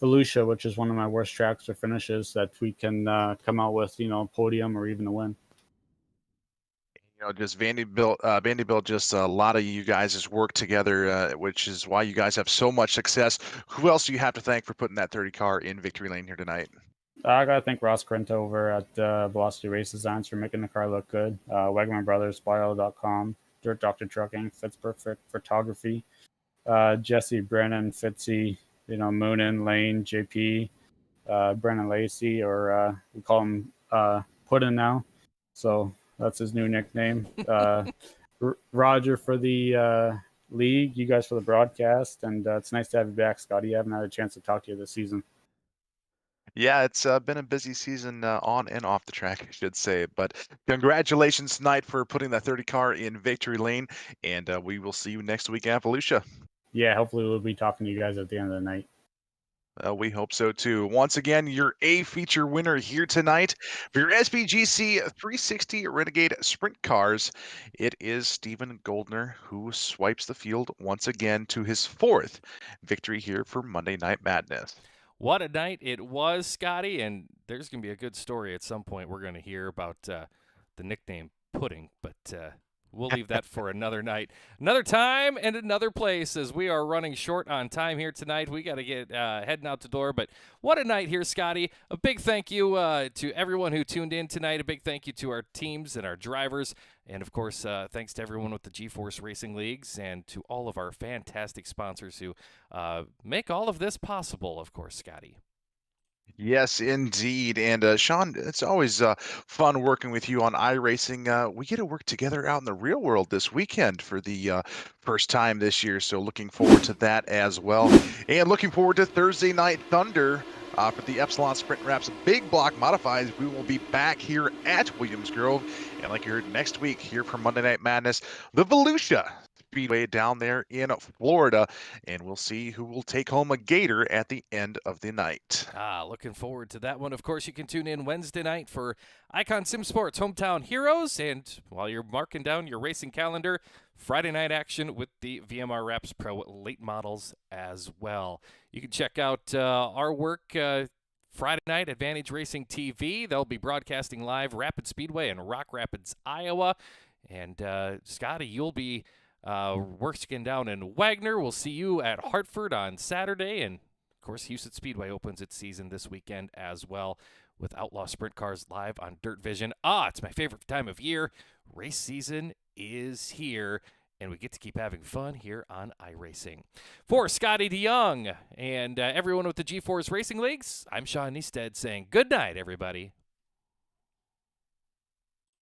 S11: Volusia, which is one of my worst tracks or finishes, that we can come out with, a podium or even a win.
S1: Just Vanderbilt, just a lot of you guys has worked together, which is why you guys have so much success. Who else do you have to thank for putting that 30 car in victory lane here tonight?
S11: I got to thank Ross Corina over at Velocity Race Designs for making the car look good. Wegman Brothers, Bio.com, Dirt Doctor Trucking, Fitz Perfect Photography, Jesse, Brennan, Fitzy, Moonin, Lane, JP, Brennan Lacey, or we call him Puddin now. So that's his new nickname. Roger for the league, you guys for the broadcast, and it's nice to have you back, Scotty. I haven't had a chance to talk to you this season.
S1: Yeah, it's been a busy season on and off the track, I should say. But congratulations tonight for putting that 30 car in victory lane, and we will see you next week at Volusia.
S11: Yeah, hopefully we'll be talking to you guys at the end of the night.
S1: We hope so too. Once again, your A feature winner here tonight for your SBGC 360 Renegade Sprint Cars. It is Stephen Goldner, who swipes the field once again to his fourth victory here for Monday Night Madness.
S3: What a night it was, Scotty, and there's going to be a good story at some point we're going to hear about the nickname Pudding, but we'll leave that for another night, another time, and another place, as we are running short on time here tonight. We got to get heading out the door, but what a night here, Scotty. A big thank you to everyone who tuned in tonight. A big thank you to our teams and our drivers, and of course, thanks to everyone with the GeForce Racing Leagues and to all of our fantastic sponsors who make all of this possible, of course, Scotty.
S1: Yes, indeed. And Sean, it's always fun working with you on iRacing. We get to work together out in the real world this weekend for the first time this year. So looking forward to that as well. And looking forward to Thursday Night Thunder For the Epsilon Sprint Wraps Big Block Modifieds, we will be back here at Williams Grove. And like you heard, next week here for Monday Night Madness, the Volusia Speedway down there in Florida. And we'll see who will take home a gator at the end of the night.
S3: Looking forward to that one. Of course, you can tune in Wednesday night for Icon Sim Sports Hometown Heroes. And while you're marking down your racing calendar, Friday night action with the VMR Wraps Pro late models as well. You can check out our work Friday night, Advantage Racing TV. They'll be broadcasting live Rapid Speedway in Rock Rapids, Iowa. And Scotty, you'll be working down in Wagner. We'll see you at Hartford on Saturday. And, of course, Houston Speedway opens its season this weekend as well with Outlaw Sprint Cars live on Dirt Vision. It's my favorite time of year. Race season is here, and we get to keep having fun here on iRacing. For Scotty DeYoung and everyone with the GeForce Racing Leagues, I'm Sean Neisted saying good night, everybody.